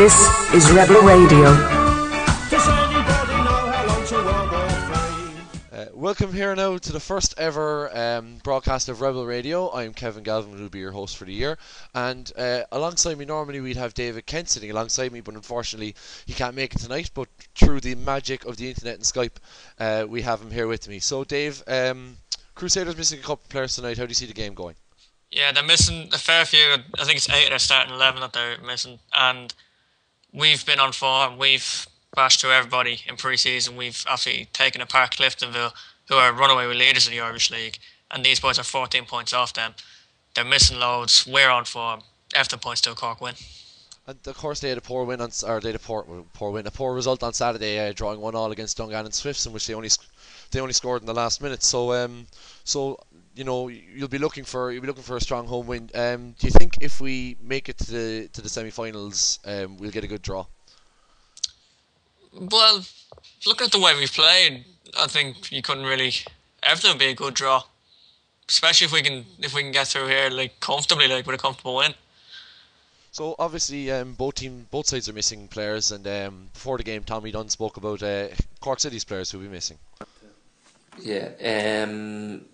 This is Rebel Radio. Welcome here now to the first ever broadcast of Rebel Radio. I'm Kevin Galvin, who will be your host for the year. And alongside me, normally we'd have David Kent sitting alongside me, but unfortunately he can't make it tonight. But through the magic of the internet and Skype, we have him here with me. So Dave, Crusaders missing a couple of players tonight. How do you see the game going? Yeah, they're missing a fair few. I think it's 8 of their starting 11 that they're missing. And we've been on form. We've bashed through everybody in pre-season. We've actually taken apart Cliftonville, who are runaway leaders in the Irish League, and these boys are 14 points off them. They're missing loads. We're on form. After points to a Cork win. And of course they had a poor win a poor result on Saturday, drawing 1-1 against Dungannon Swifts, in which they only scored in the last minute. So you know you'll be looking for a strong home win. Do you think if we make it to the semi-finals, we'll get a good draw? Well, looking at the way we've played, I think you couldn't really. Everything would be a good draw, especially if we can get through here comfortably, with a comfortable win. So obviously, both sides are missing players, and before the game, Tommy Dunn spoke about Cork City's players who will be missing. Yeah,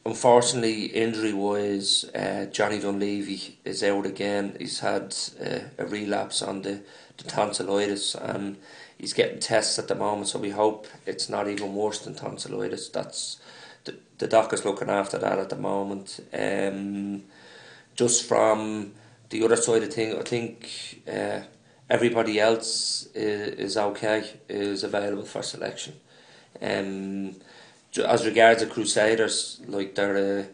unfortunately, injury-wise, Johnny Dunleavy is out again. He's had a relapse on the tonsillitis, and he's getting tests at the moment, so we hope it's not even worse than tonsillitis. That's the doctor's looking after that at the moment. Just from the other side of things, I think everybody else is okay, is available for selection. As regards the Crusaders, they're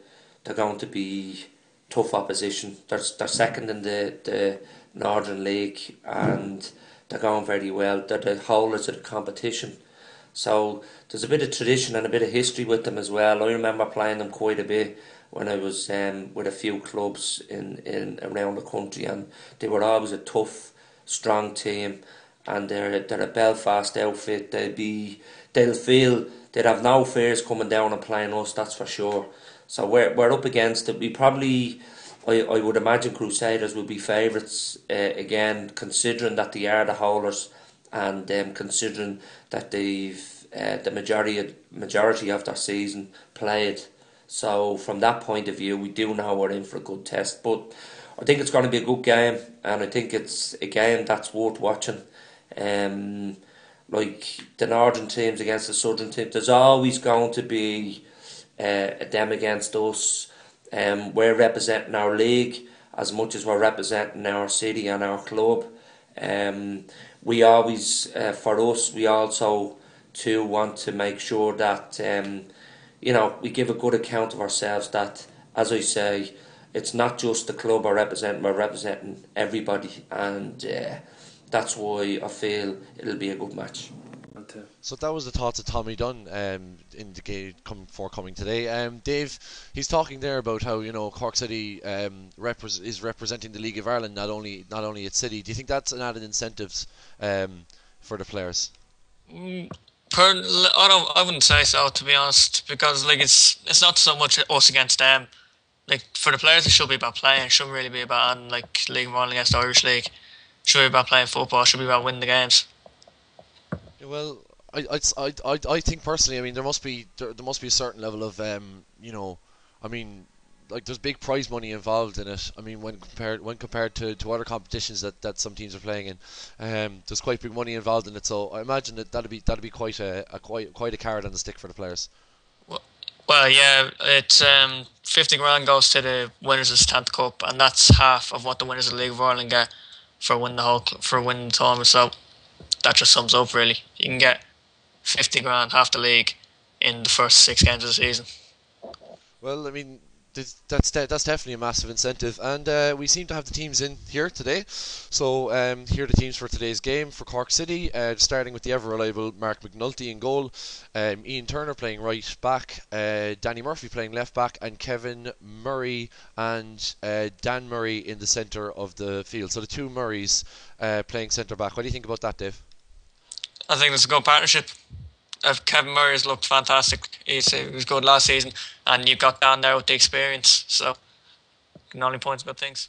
going to be tough opposition. They're second in the Northern League, and they're going very well. They're the holders of the competition, so there's a bit of tradition and a bit of history with them as well. I remember playing them quite a bit when I was with a few clubs in around the country, and they were always a tough, strong team. And they're a Belfast outfit. They'll feel they'd have no fears coming down and playing us. That's for sure. So we're up against it. We probably, I would imagine, Crusaders will be favourites again, considering that they are the holders, and considering that they've the majority of their season played. So from that point of view, we do know we're in for a good test. But I think it's going to be a good game, and I think it's a game that's worth watching. Like the northern teams against the southern teams, there's always going to be them against us. We're representing our league as much as we're representing our city and our club. We always, for us, we also too want to make sure that we give a good account of ourselves. That, as I say, it's not just the club we're representing everybody, and that's why I feel it'll be a good match. So that was the thoughts of Tommy Dunn in the game coming today. Dave, he's talking there about how Cork City is representing the League of Ireland, not only its city. Do you think that's an added incentive for the players? I wouldn't say so, to be honest, because it's not so much us against them. For the players, it should be about playing. It shouldn't really be about League of Ireland against the Irish League. It should be about playing football. It should be about winning the games. Well, I think personally, I mean, there must be a certain level of there's big prize money involved in it. I mean, when compared to other competitions that some teams are playing in, there's quite big money involved in it. So I imagine that'd be quite a carrot on the stick for the players. Well, yeah, it's 50 grand goes to the winners of the Setanta Cup, and that's half of what the winners of the League of Ireland get for winning the tournament. So that just sums up really. You can get 50 grand, half the league, in the first 6 games of the season. Well, I mean, that's definitely a massive incentive, and we seem to have the teams in here today. So here are the teams for today's game for Cork City, starting with the ever reliable Mark McNulty in goal, Ian Turner playing right back, Danny Murphy playing left back, and Kevin Murray and Dan Murray in the centre of the field. So the two Murrays playing centre back. What do you think about that, Dave? I think it's a good partnership. Kevin Murray has looked fantastic. He was good last season, and you've got Dan there with the experience, so can only point to good things.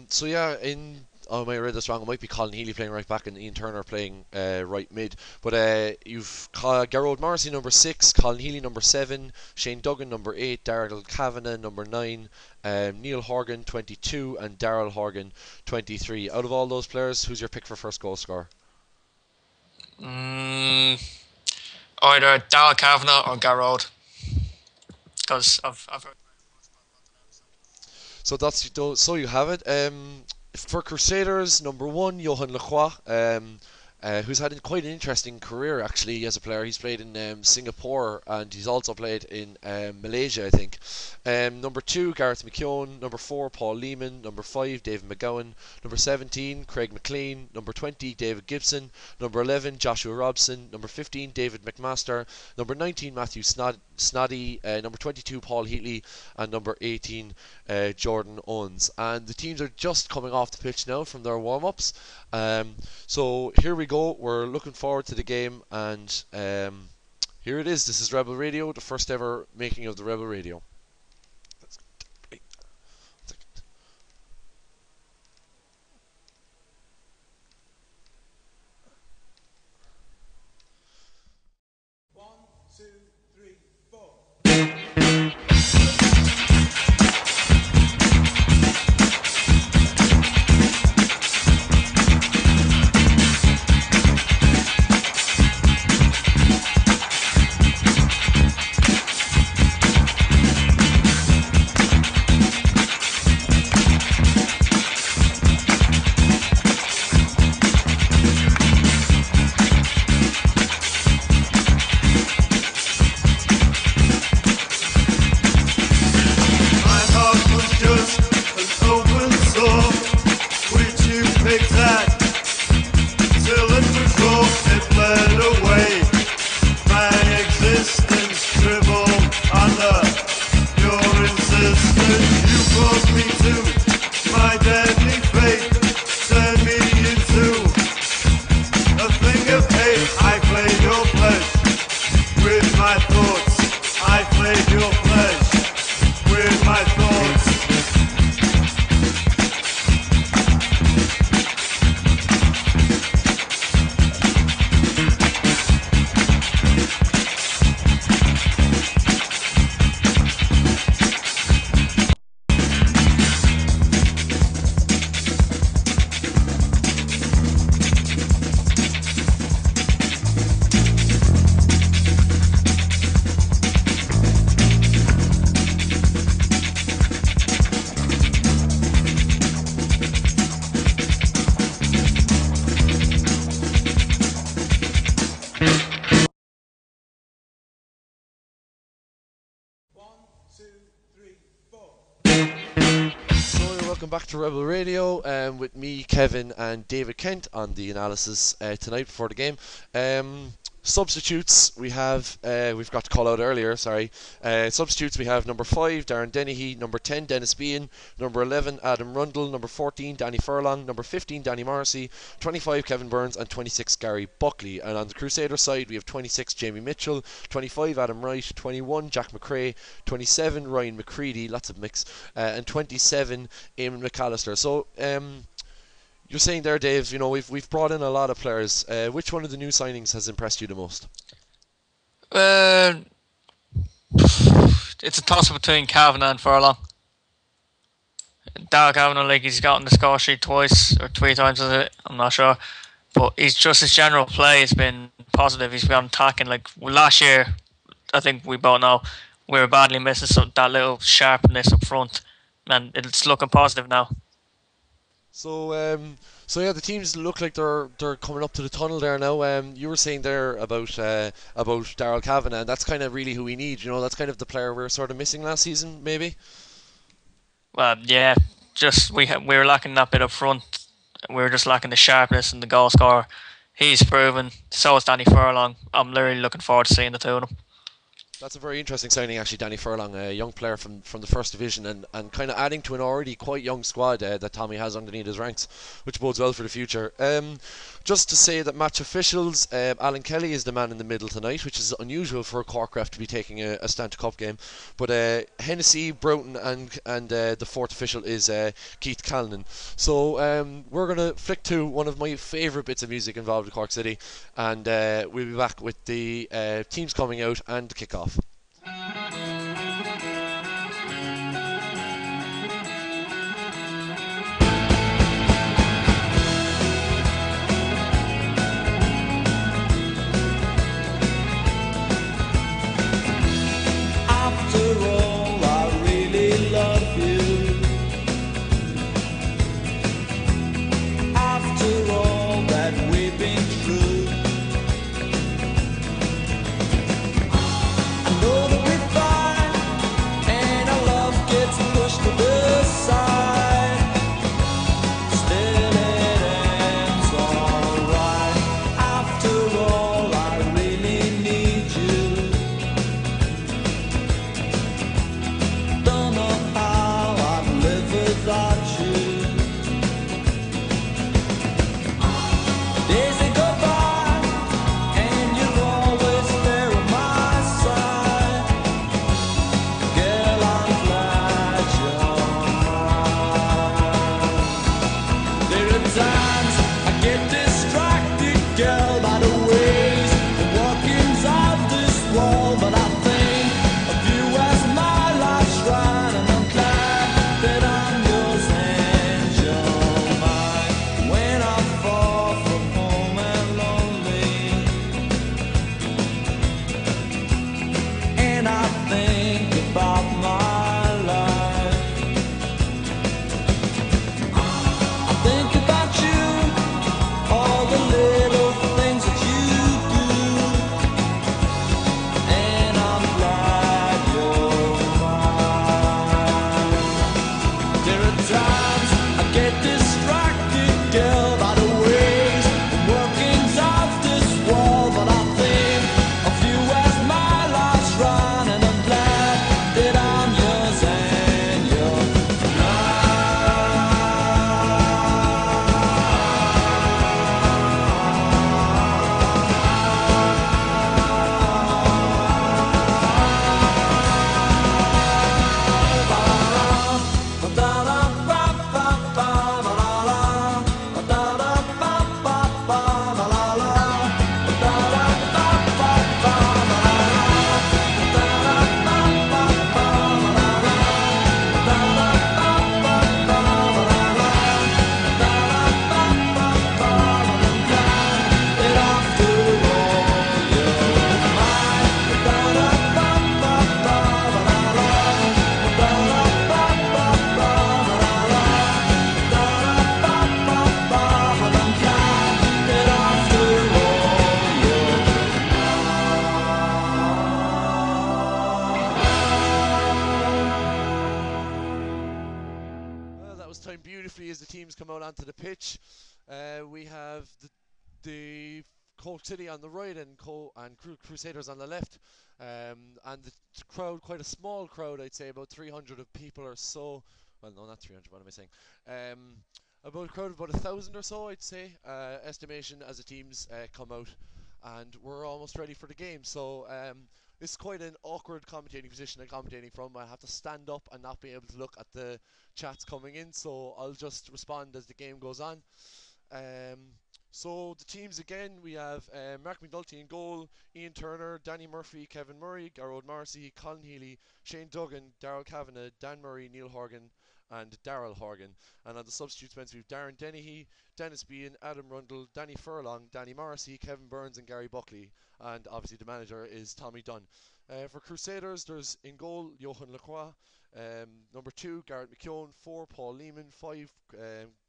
So yeah, in I might have read this wrong. It might be Colin Healy playing right back and Ian Turner playing right mid. But you've Gerard Morrissey number 6, Colin Healy number 7, Shane Duggan number 8, Daryl Kavanagh number 9, Neil Horgan 22, and Daryl Horgan 23. Out of all those players, who's your pick for first goal scorer? Either Daryl Kavanagh or Gerard, because I've heard. So so you have it. For Crusaders, number 1, Johan Lacroix, who's had quite an interesting career actually as a player. He's played in Singapore, and he's also played in Malaysia, I think. Number 2, Gareth McKeown. Number 4, Paul Lehman. Number 5, David McGowan. Number 17, Craig McLean. Number 20, David Gibson. Number 11, Joshua Robson. Number 15, David McMaster. Number 19, Matthew Snoddy. Number 22, Paul Heatley. And number 18, Jordan Owens. And the teams are just coming off the pitch now from their warm-ups. So here we go. We're looking forward to the game, and here it is. This is Rebel Radio, the first ever making of the Rebel Radio. Welcome back to Rebel Radio with me, Kevin, and David Kent on the analysis tonight before the game. Substitutes we have, we've got to call out earlier, sorry. Substitutes we have number 5, Darren Dennehy, number 10, Dennis Bean, number 11, Adam Rundle, number 14, Danny Furlong, number 15, Danny Morrissey, 25, Kevin Burns, and 26, Gary Buckley. And on the Crusader side, we have 26, Jamie Mitchell, 25, Adam Wright, 21, Jack McRae, 27, Ryan McCready, lots of mix, and 27, Eamon McAllister. So, you're saying there, Dave, you know, we've brought in a lot of players. Which one of the new signings has impressed you the most? It's a toss-up between Kavanagh and Furlong. Darrell Kavanagh, like, he's gotten the score sheet twice or 3 times, is it? I'm not sure. But he's just, his general play has been positive. He's been attacking. Like, last year, I think we both know, we were badly missing that little sharpness up front. And it's looking positive now. So yeah, the teams look like they're coming up to the tunnel there now. You were saying there about Daryl Kavanagh, and that's kind of really who we need. You know, that's kind of the player we were sort of missing last season, maybe. Well, yeah, just we were lacking that bit up front. We were just lacking the sharpness and the goal scorer. He's proven. So is Danny Furlong. I'm literally looking forward to seeing the two of them. That's a very interesting signing, actually, Danny Furlong, a young player from the first division, and kind of adding to an already quite young squad that Tommy has underneath his ranks, which bodes well for the future. Just to say that match officials, Alan Kelly is the man in the middle tonight, which is unusual for a Cork ref to be taking a Setanta Cup game. But Hennessy, Broughton, and the fourth official is Keith Callanan. So we're going to flick to one of my favourite bits of music involved with Cork City, and we'll be back with the teams coming out and the kick-off. Beautifully as the teams come out onto the pitch. We have the Cork City on the right and Crusaders on the left, and the crowd, quite a small crowd, I'd say about 300 of people or so. Well, no, not 300, what am I saying? About a crowd of about 1,000 or so, I'd say, estimation as the teams come out, and we're almost ready for the game. So it's quite an awkward commentating position I'm commentating from. I have to stand up and not be able to look at the chats coming in, so I'll just respond as the game goes on. So the teams again, we have Mark McNulty in goal, Ian Turner, Danny Murphy, Kevin Murray, Garrod Marcy, Colin Healy, Shane Duggan, Darrell Kavanagh, Dan Murray, Neil Horgan and Daryl Horgan. And on the substitutes bench we have Darren Dennehy, Dennis Bean, Adam Rundle, Danny Furlong, Danny Morrissey, Kevin Burns and Gary Buckley, and obviously the manager is Tommy Dunn. For Crusaders, there's in goal Johan Lacroix, number 2 Garrett McKeown, 4 Paul Lehman, 5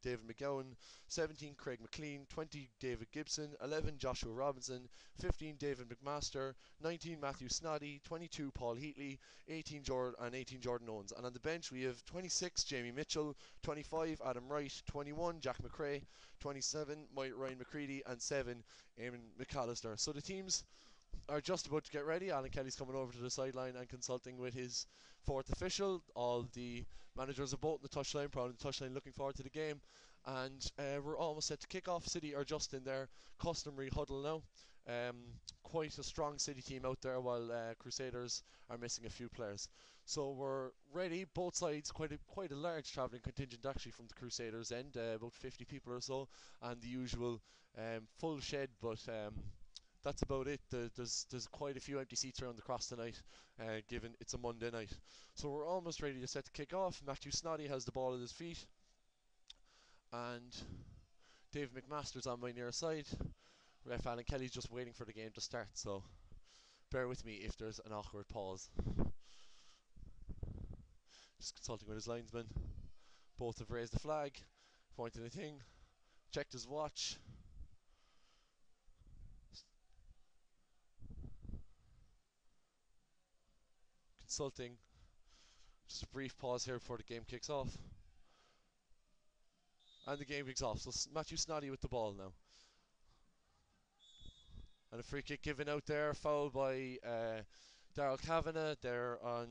David McGowan, 17 Craig McLean, 20 David Gibson, 11 Joshua Robinson, 15 David McMaster, 19 Matthew Snoddy, 22 Paul Heatley, 18 Jordan Owens. And on the bench we have 26 Jamie Mitchell, 25 Adam Wright, 21 Jack McRae, 27 Ryan McCready and 7 Eamon McAllister. So the teams are just about to get ready. Alan Kelly's coming over to the sideline and consulting with his fourth official. All the managers are both in the touchline, proud of the touchline, looking forward to the game. And we're almost set to kick off. City are just in their customary huddle now. Quite a strong City team out there, while Crusaders are missing a few players. So we're ready. Both sides, quite a large travelling contingent actually from the Crusaders end, about 50 people or so, and the usual full shed, but that's about it. There's quite a few empty seats around the cross tonight, given it's a Monday night. So we're almost ready to set to kick off. Matthew Snoddy has the ball at his feet, and Dave McMaster's on my near side. Ref Alan Kelly's just waiting for the game to start, so bear with me if there's an awkward pause. Just consulting with his linesman. Both have raised the flag, pointed a thing, checked his watch. Consulting. Just a brief pause here before the game kicks off. And the game kicks off. So Matthew Snoddy with the ball now. And a free kick given out there, fouled by Daryl Kavanagh there on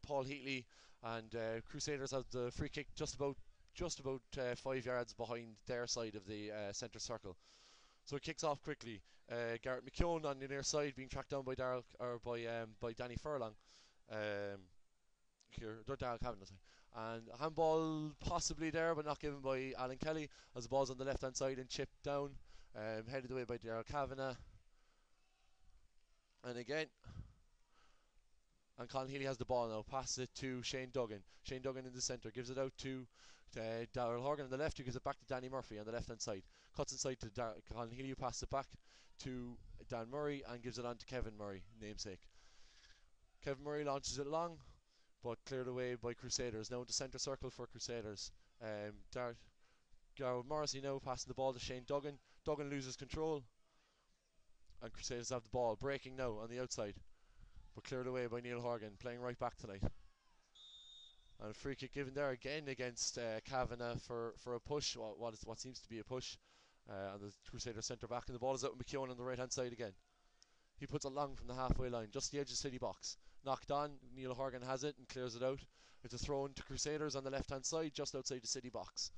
Paul Heatley, and Crusaders have the free kick just about 5 yards behind their side of the centre circle. So it kicks off quickly. Garrett McKeown on the near side being tracked down by by Danny Furlong. Here, Daryl Kavanagh, and handball possibly there, but not given by Alan Kelly, as the ball's on the left hand side and chipped down, headed away by Daryl Kavanagh. And again, and Colin Healy has the ball now, passes it to Shane Duggan. Shane Duggan in the centre, gives it out to Darrell Horgan on the left, who gives it back to Danny Murphy on the left hand side. Cuts inside to Colin Healy, who passes it back to Dan Murray and gives it on to Kevin Murray, namesake. Kevin Murray launches it long, but cleared away by Crusaders. Now into centre circle for Crusaders. Garrett Morrissey now passing the ball to Shane Duggan. Duggan loses control, and Crusaders have the ball, breaking now on the outside, but cleared away by Neil Horgan, playing right back tonight. And a free kick given there again against Kavanagh for a push, what seems to be a push on the Crusaders centre back, and the ball is out with McKeown on the right hand side again. He puts it long from the halfway line, just the edge of the City box. Knocked on, Neil Horgan has it and clears it out. It's a throw in to Crusaders on the left hand side, just outside the City box.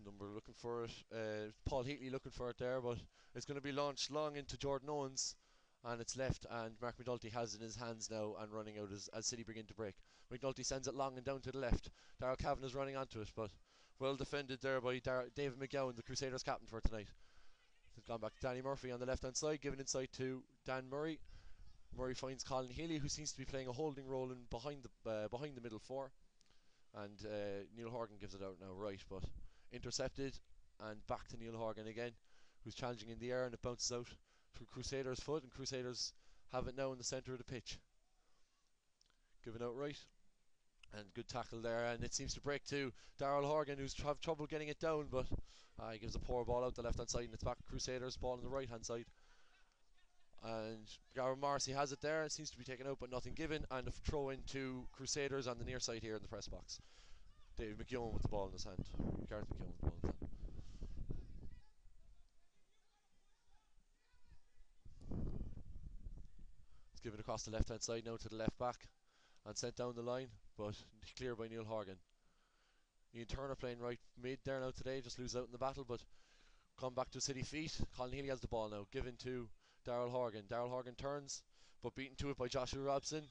Number looking for it, Paul Heatley looking for it there, but it's going to be launched long into Jordan Owens, and it's left, and Mark McNulty has it in his hands now and running out as City begin to break. McNulty sends it long and down to the left. Darrell Kavanagh's running onto it, but well defended there by David McGowan, the Crusaders captain for tonight. It's gone back to Danny Murphy on the left hand side, given inside to Dan Murray. Murray finds Colin Healy, who seems to be playing a holding role in behind the middle four, and Neil Horgan gives it out now right, but intercepted, and back to Neil Horgan again, who's challenging in the air, and it bounces out to Crusaders' foot, and Crusaders have it now in the centre of the pitch. Given out right, and good tackle there, and it seems to break to Darrell Horgan, who's have trouble getting it down, but he gives a poor ball out the left hand side, and it's back to Crusaders, ball on the right hand side. And Gareth Morrissey has it there, it seems to be taken out but nothing given, and a throw into Crusaders on the near side here in the press box. David McKeown with the ball in his hand. Gareth McKeown with the ball in his hand. It's given across the left hand side now to the left back and sent down the line, but cleared by Neil Horgan. Ian Turner playing right mid there now today, just loses out in the battle, but come back to City feet. Colin Healy has the ball now, given to Darrell Horgan. Darrell Horgan turns, but beaten to it by Joshua Robson.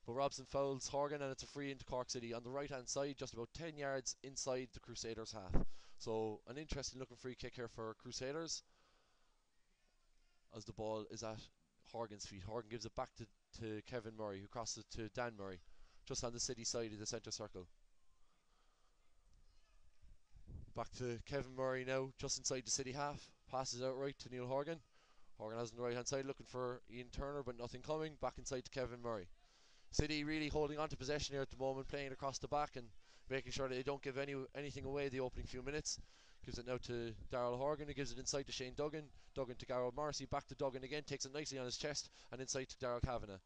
But Robson fouls Horgan, and it's a free into Cork City on the right hand side, just about 10 yards inside the Crusaders half. So an interesting looking free kick here for Crusaders, as the ball is at Horgan's feet. Horgan gives it back to Kevin Murray, who crosses it to Dan Murray, just on the City side of the centre circle. Back to Kevin Murray now, just inside the City half. Passes out right to Neil Horgan. Horgan has on the right hand side, looking for Ian Turner, but nothing coming. Back inside to Kevin Murray. City really holding on to possession here at the moment, playing it across the back and making sure that they don't give anything away the opening few minutes. Gives it now to Darrell Horgan, who gives it inside to Shane Duggan. Duggan to Gareth Morrissey, back to Duggan again, takes it nicely on his chest, and inside to Darrell Kavanagh.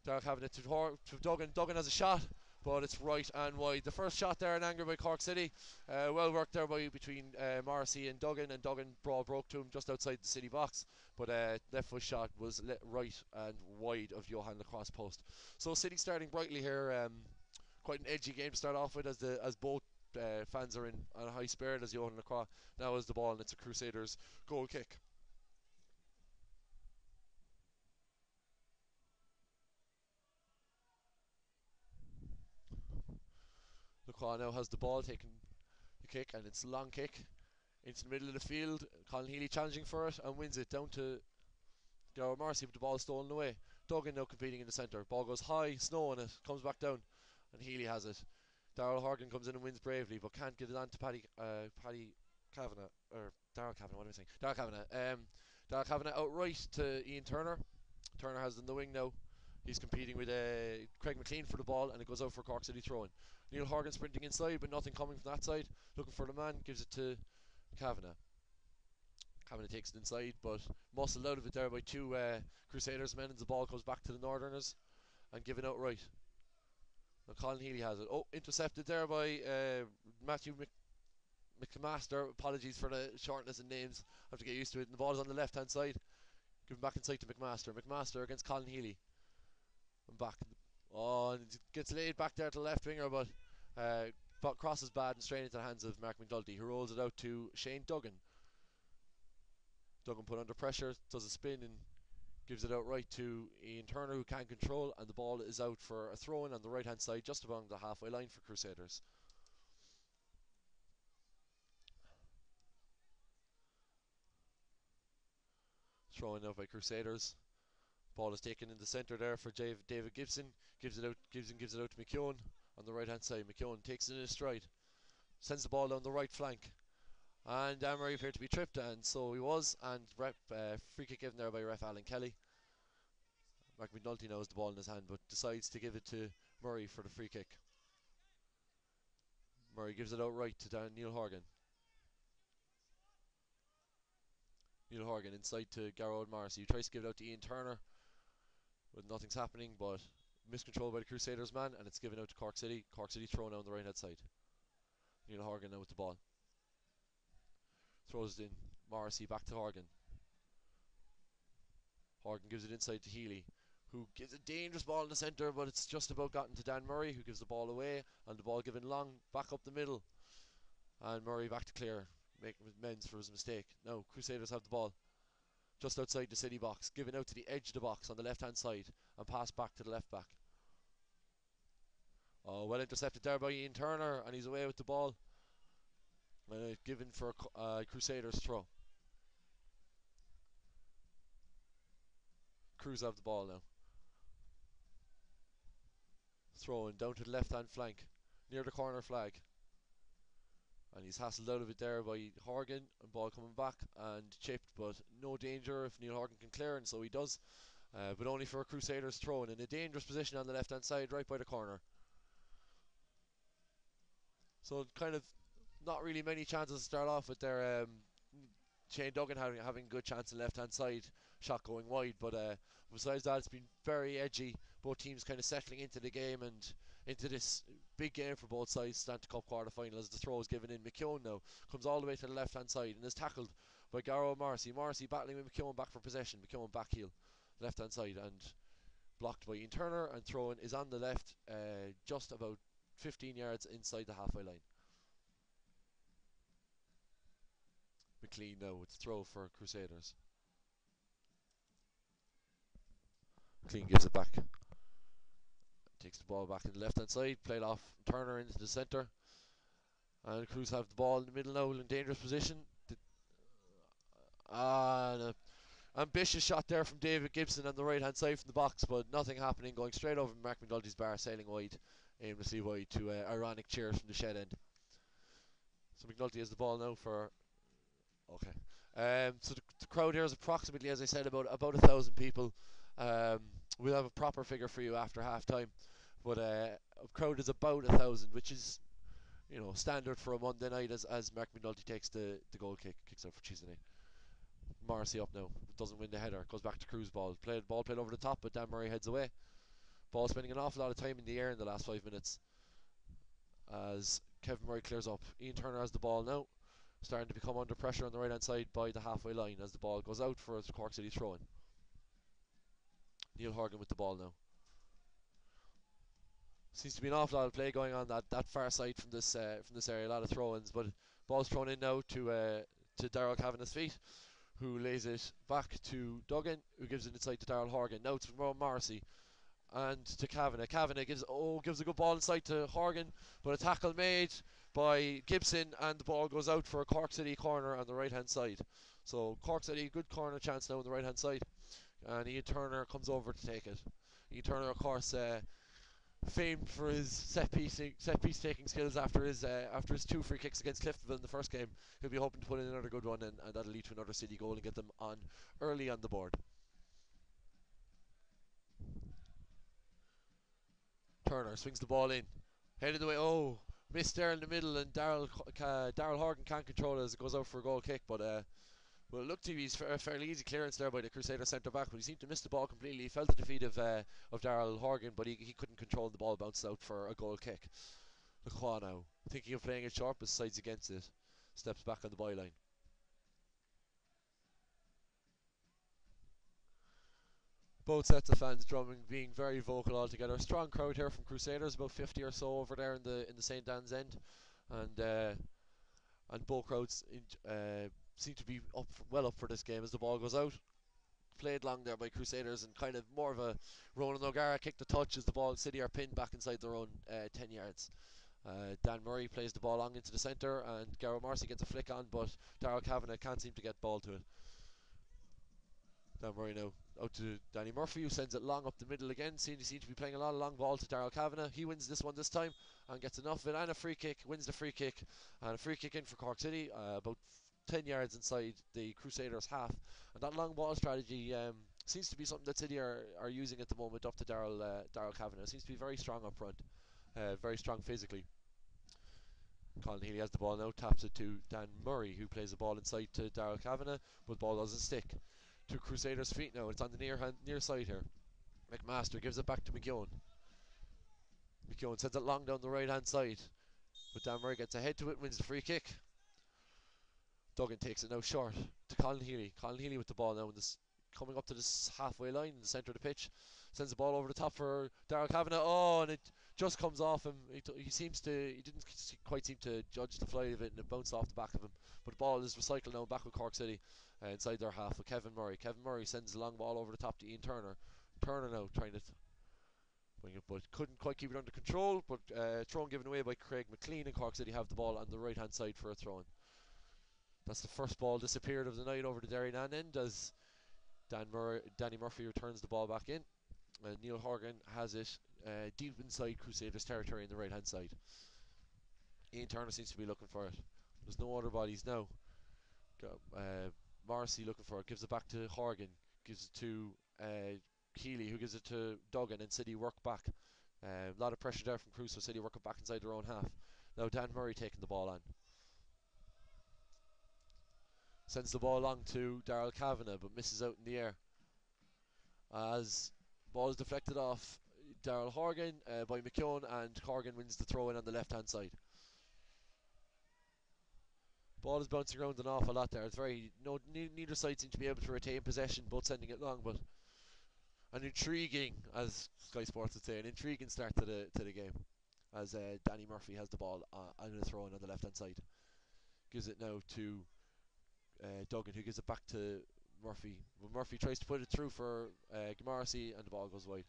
Darrell Kavanagh to Duggan. Duggan has a shot, but it's right and wide. The first shot there in anger by Cork City. Well worked there by between Morrissey and Duggan ball broke to him just outside the City box, but left foot shot was right and wide of Johan Lacrosse post. So City starting brightly here. Quite an edgy game to start off with, as both fans are in on a high spirit, as Johan Lacroix now has the ball, and it's a Crusaders goal kick. Lacroix now has the ball, taking the kick, and it's a long kick into the middle of the field. Colin Healy challenging for it and wins it down to Darrell Marcy, but the ball is stolen away. Duggan now competing in the centre. Ball goes high, snow on it, comes back down, and Healy has it. Darrell Horgan comes in and wins bravely, but can't get it on to Paddy Kavanagh, or Darrell Kavanagh, what am I saying? Darrell Kavanagh. Darrell Kavanagh outright to Ian Turner. Turner has it in the wing now. He's competing with Craig McLean for the ball, and it goes out for Cork City throwing. Neil Horgan sprinting inside, but nothing coming from that side. Looking for the man, gives it to Kavanagh. Kavanagh takes it inside, but muscled out of it there by two Crusaders men, and the ball comes back to the Northerners and given outright. Now Colin Healy has it. Oh, intercepted there by Matthew McMaster. Apologies for the shortness in names. I have to get used to it. And the ball is on the left hand side. Given back inside to McMaster. McMaster against Colin Healy. And back. Oh, and it gets laid back there to the left winger, but crosses bad and straight into the hands of Mark McNulty, who rolls it out to Shane Duggan. Duggan put under pressure, does a spin and gives it out right to Ian Turner, who can't control, and the ball is out for a throw-in on the right hand side, just along the halfway line for Crusaders. Throw-in now by Crusaders. Ball is taken in the centre there for David Gibson. Gives it out to McKeown on the right hand side. McKeown takes it in his stride, sends the ball down the right flank, and Murray appeared to be tripped, and so he was, and free kick given there by ref Alan Kelly. Mark McNulty now has the ball in his hand, but decides to give it to Murray for the free kick. Murray gives it out right to Neil Horgan. Neil Horgan inside to Garrod Morrissey, who tries to give it out to Ian Turner, but nothing's happening, but miscontrol by the Crusaders man, and it's given out to Cork City. Cork City throw now on the right hand side. Neil Horgan now with the ball. Throws it in. Morrissey back to Horgan. Horgan gives it inside to Healy, who gives a dangerous ball in the centre, but it's just about gotten to Dan Murray, who gives the ball away, and the ball given long back up the middle, and Murray back to clear, making amends for his mistake. Now Crusaders have the ball just outside the City box, given out to the edge of the box on the left hand side, and pass back to the left back. Oh, well intercepted there by Ian Turner, and he's away with the ball, given for Crusaders throw. Crews have the ball now. Throwing down to the left hand flank near the corner flag, and he's hassled out of it there by Horgan, and ball coming back and chipped, but no danger if Neil Horgan can clear, and so he does, but only for a Crusaders throw in a dangerous position on the left hand side right by the corner. So kind of not really many chances to start off with there. Shane Duggan having a good chance on the left hand side, shot going wide, but besides that it's been very edgy. Both teams kind of settling into the game and into this big game for both sides. Setanta Cup quarter final as the throw is given in. McKeown now comes all the way to the left hand side and is tackled by Garrow Morrissey. Morrissey battling with McKeown back for possession. McKeown back heel left hand side and blocked by Ian Turner, and throw-in is on the left, just about 15 yards inside the halfway line. McLean now with the throw for Crusaders. McLean gives it back. Takes the ball back in the left hand side, played off Turner into the centre. And Crews have the ball in the middle now in dangerous position. An ambitious shot there from David Gibson on the right hand side from the box, but nothing happening, going straight over Mark McNulty's bar, sailing wide, aimlessly wide to ironic cheers from the shed end. So McNulty has the ball now for... Okay. So the crowd here is approximately, as I said, about 1,000 people. We'll have a proper figure for you after half time, but a crowd is about 1,000, which is, standard for a Monday night, as Mark McNulty takes the goal kicks out for Tuesday night. Morrissey up now, doesn't win the header, goes back to Cruz ball played over the top, but Dan Murray heads away. Ball spending an awful lot of time in the air in the last 5 minutes. as Kevin Murray clears up. Ian Turner has the ball now, starting to become under pressure on the right hand side by the halfway line as the ball goes out for a Cork City throw-in. Neil Horgan with the ball now. Seems to be an awful lot of play going on that far side from this area. A lot of throw-ins, but ball's thrown in now to Daryl Kavanagh's feet, who lays it back to Duggan, who gives it inside to Daryl Horgan. Now to Morrissey and to Kavanagh. Kavanagh gives a good ball inside to Horgan, but a tackle made by Gibson, and the ball goes out for a Cork City corner on the right hand side. So Cork City, good corner chance now on the right hand side, and Ian Turner comes over to take it. Ian Turner, of course, famed for his set piece taking skills after his 2 free kicks against Cliftonville in the first game. He'll be hoping to put in another good one, and that'll lead to another City goal and get them on early on the board. Turner swings the ball in, headed away. Oh, missed there in the middle, and Daryl Horgan can't control it as it goes out for a goal kick. But well, it looked to be a fairly easy clearance there by the Crusader centre back, but he seemed to miss the ball completely. He felt the defeat of Daryl Horgan, but he couldn't control the ball, bounced out for a goal kick. Lacroix now, thinking of playing it short, but decides against it. Steps back on the byline. Both sets of fans drumming, being very vocal altogether. A strong crowd here from Crusaders, about 50 or so over there in the St. Dan's end, and both crowds seem to be well up for this game as the ball goes out. Played long there by Crusaders, and kind of more of a Ronan O'Gara kick the touch as the ball City are pinned back inside their own 10 yards. Dan Murray plays the ball long into the centre, and Gareth Marcy gets a flick on, but Daryl Kavanagh can't seem to get ball to it. Dan Murray now out to Danny Murphy, who sends it long up the middle again. Seems to be playing a lot of long ball to Daryl Kavanagh. He wins this one this time and gets enough of it, and a free kick, wins the free kick, and a free kick in for Cork City, about 10 yards inside the Crusaders half. And that long ball strategy seems to be something that City are using at the moment up to Daryl Kavanagh. Seems to be very strong up front, very strong physically. Colin Healy has the ball now, taps it to Dan Murray, who plays the ball inside to Daryl Kavanagh, but the ball doesn't stick. To Crusaders' feet now, it's on the near side here. McMaster gives it back to McKeown. McKeown sends it long down the right hand side, but Dan Murray gets ahead to it, wins the free kick. Duggan takes it now short to Colin Healy. Colin Healy with the ball now, coming up to this halfway line in the centre of the pitch. Sends the ball over the top for Daryl Kavanagh. Oh, and it just comes off him. He didn't quite seem to judge the fly of it, and it bounced off the back of him. But the ball is recycled now back with Cork City inside their half with Kevin Murray. Kevin Murray sends the long ball over the top to Ian Turner. Turner now trying to bring it, but couldn't quite keep it under control. But throw given away by Craig McLean, and Cork City have the ball on the right hand side for a throw-in. That's the first ball disappeared of the night over the Derrynane end as Danny Murphy returns the ball back in. Neil Horgan has it deep inside Crusaders territory on the right hand side. Ian Turner seems to be looking for it. There's no other bodies now. Morrissey looking for it, gives it back to Horgan, gives it to Healy, who gives it to Duggan, and City work back. A lot of pressure there from Crusoe. City working back inside their own half. Now Dan Murray taking the ball on. Sends the ball along to Daryl Kavanagh, but misses out in the air. As ball is deflected off Daryl Horgan by McKeown, and Horgan wins the throw in on the left hand side. Ball is bouncing around an awful lot there. It's neither side seem to be able to retain possession, both sending it long, but an intriguing, as Sky Sports would say, an intriguing start to the game. As Danny Murphy has the ball on a throw in on the left hand side. Gives it now to Duggan, who gives it back to Murphy. Well, Murphy tries to put it through for Morrissey, and the ball goes wide.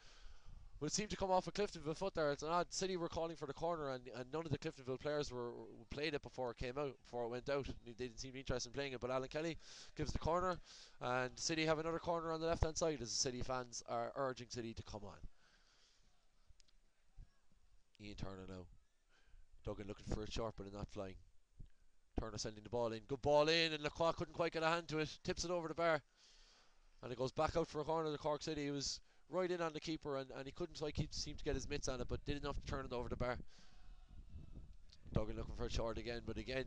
But it seemed to come off a Cliftonville foot there. It's an odd. City were calling for the corner, and none of the Cliftonville players were played it before it went out. They didn't seem interested in playing it, but Alan Kelly gives the corner, and City have another corner on the left hand side as the City fans are urging City to come on. Ian Turner now. Duggan looking for a short, but not flying. Turner sending the ball in. Good ball in, and Lacroix couldn't quite get a hand to it. Tips it over the bar. And it goes back out for a corner to Cork City. He was right in on the keeper, and he couldn't seem to get his mitts on it, but did enough to turn it over the bar. Duggan looking for a short again, but again,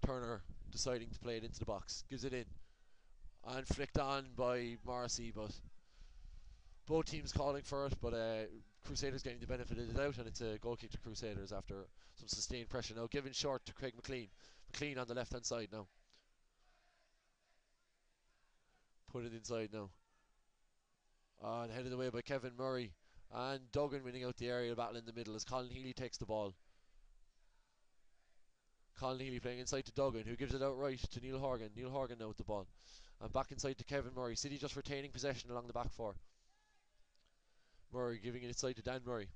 Turner deciding to play it into the box. Gives it in. And flicked on by Morrissey, but both teams calling for it, but Crusaders getting the benefit of the doubt, and it's a goal kick to Crusaders after some sustained pressure. Now given short to Craig McLean. McLean on the left hand side now. Put it inside now. And headed away by Kevin Murray. And Duggan winning out the aerial battle in the middle as Colin Healy takes the ball. Colin Healy playing inside to Duggan, who gives it out right to Neil Horgan. Neil Horgan now with the ball. And back inside to Kevin Murray. City just retaining possession along the back four. Murray giving it inside to Dan Murray.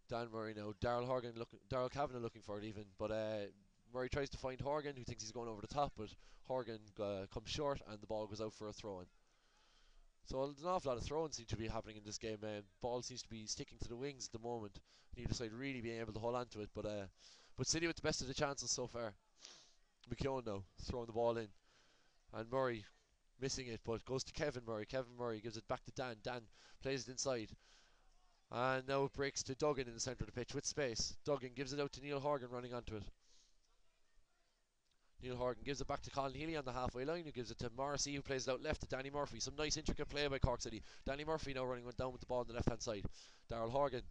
Dan Murray now. Daryl Kavanagh looking for it even, but Murray tries to find Horgan, who thinks he's going over the top, but Horgan comes short and the ball goes out for a throw-in. So there's an awful lot of throw-ins seem to be happening in this game. Ball seems to be sticking to the wings at the moment. Neither side really being able to hold on to it, but City with the best of the chances so far. McKeown now throwing the ball in, and Murray missing it, but goes to Kevin Murray. Kevin Murray gives it back to Dan. Dan plays it inside. And now it breaks to Duggan in the centre of the pitch with space. Duggan gives it out to Neil Horgan running onto it. Neil Horgan gives it back to Colin Healy on the halfway line, who gives it to Morrissey, who plays it out left to Danny Murphy. Some nice intricate play by Cork City. Danny Murphy now running down with the ball on the left hand side. Daryl Horgan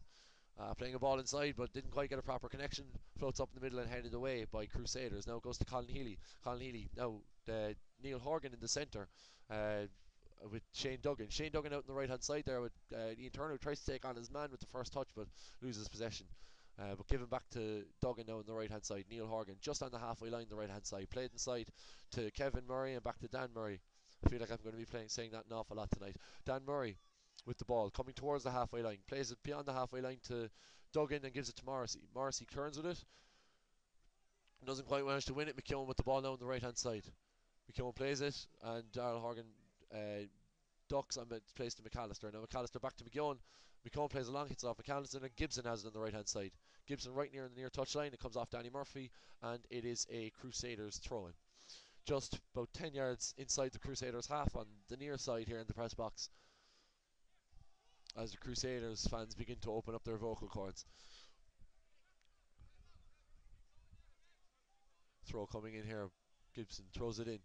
playing a ball inside, but didn't quite get a proper connection. Floats up in the middle and headed away by Crusaders. Now goes to Colin Healy. Colin Healy now Neil Horgan in the centre with Shane Duggan. Shane Duggan out on the right hand side there with Ian Turner, who tries to take on his man with the first touch but loses possession. But given back to Duggan now on the right hand side. Neil Horgan just on the halfway line, the right hand side. Played inside to Kevin Murray and back to Dan Murray. I feel like I'm going to be saying that an awful lot tonight. Dan Murray with the ball coming towards the halfway line. Plays it beyond the halfway line to Duggan and gives it to Morrissey. Morrissey turns with it. Doesn't quite manage to win it. McKeown with the ball now on the right hand side. McKeown plays it and Daryl Horgan ducks and it's placed to McAllister. Now McAllister back to McKeown. McKeown plays along, hits it off McAllister, and Gibson has it on the right hand side. Gibson right near the near touch line. It comes off Danny Murphy and it is a Crusaders throw-in. Just about 10 yards inside the Crusaders half on the near side here in the press box, as the Crusaders fans begin to open up their vocal cords. Throw coming in here. Gibson throws it in.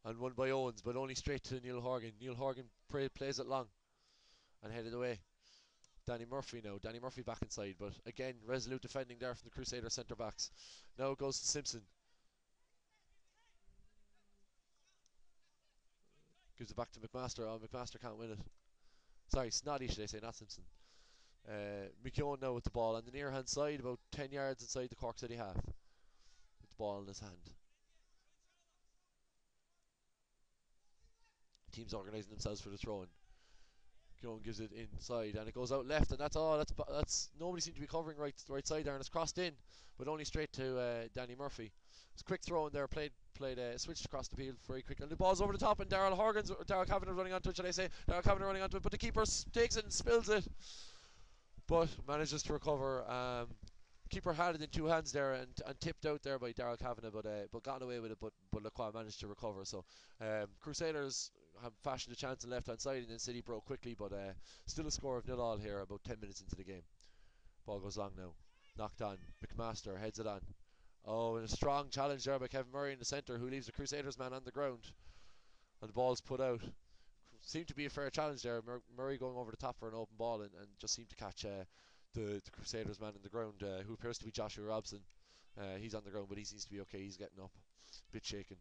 And won by Owens, but only straight to Neil Horgan. Neil Horgan plays it long and headed away. Danny Murphy now. Danny Murphy back inside, but again, resolute defending there from the Crusader centre backs. Now it goes to Simpson. Gives it back to McMaster. Oh, McMaster can't win it. Sorry, Snoddy should I say, not Simpson. McKeown now with the ball on the near hand side, about 10 yards inside the Cork City half. With the ball in his hand. Teams organising themselves for the throw-in. McKeown gives it inside and it goes out left, and that's all. That's nobody seemed to be covering right side there, and it's crossed in, but only straight to Danny Murphy. It's a quick throw in there, switched across the field very quick, and the ball's over the top, and Daryl Kavanagh running onto it, should I say? Daryl Kavanagh running onto it, but the keeper takes it and spills it, but manages to recover. Keeper had it in two hands there and tipped out there by Daryl Kavanagh, but got away with it. But Lacroix managed to recover. So Crusaders have fashioned a chance on the left hand side, and then City broke quickly. But still a score of 0-0 here, about 10 minutes into the game. Ball goes long now, knocked on. McMaster heads it on. Oh, and a strong challenge there by Kevin Murray in the centre, who leaves the Crusaders man on the ground, and the ball's put out. Seemed to be a fair challenge there. Murray going over the top for an open ball and just seemed to catch the Crusaders man on the ground, who appears to be Joshua Robson. He's on the ground, but he seems to be okay. He's getting up, a bit shaken.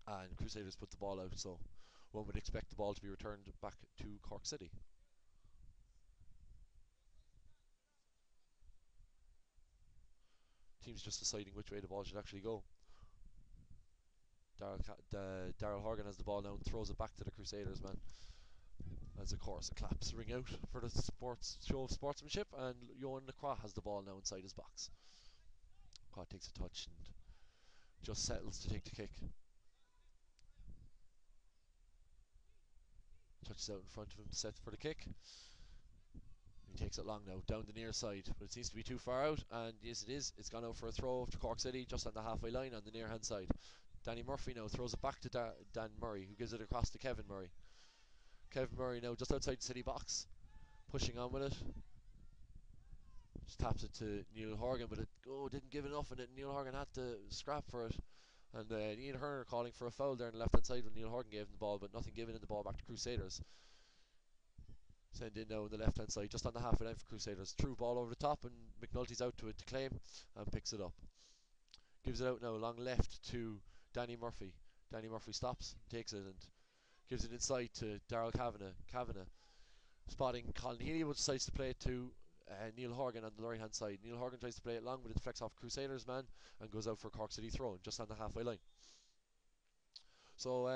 And Crusaders put the ball out, so one would expect the ball to be returned back to Cork City. Teams just deciding which way the ball should actually go. Daryl Horgan has the ball now and throws it back to the Crusaders man. As of course the claps ring out for the show of sportsmanship, and Johan Lacroix has the ball now inside his box. Lacroix takes a touch and just settles to take the kick. Touches out in front of him, set for the kick. He takes it long now, down the near side, but it seems to be too far out, and yes it is. It's gone out for a throw to Cork City, just on the halfway line on the near hand side. Danny Murphy now throws it back to Dan Murray, who gives it across to Kevin Murray. Kevin Murray now just outside the City box, pushing on with it. Just taps it to Neil Horgan, but it didn't give enough, and Neil Horgan had to scrap for it. And Ian Hearn calling for a foul there on the left hand side when Neil Horgan gave him the ball, but nothing given in the ball back to Crusaders. Send in now on the left hand side, just on the halfway line for Crusaders. Through ball over the top, and McNulty's out to it to claim and picks it up. Gives it out now along left to Danny Murphy. Danny Murphy stops, takes it, and gives it inside to Daryl Kavanagh. Kavanagh spotting Colin Healy, but decides to play it to Neil Horgan on the right hand side. Neil Horgan tries to play it long, but it deflects off Crusaders man and goes out for Cork City throw just on the halfway line. So,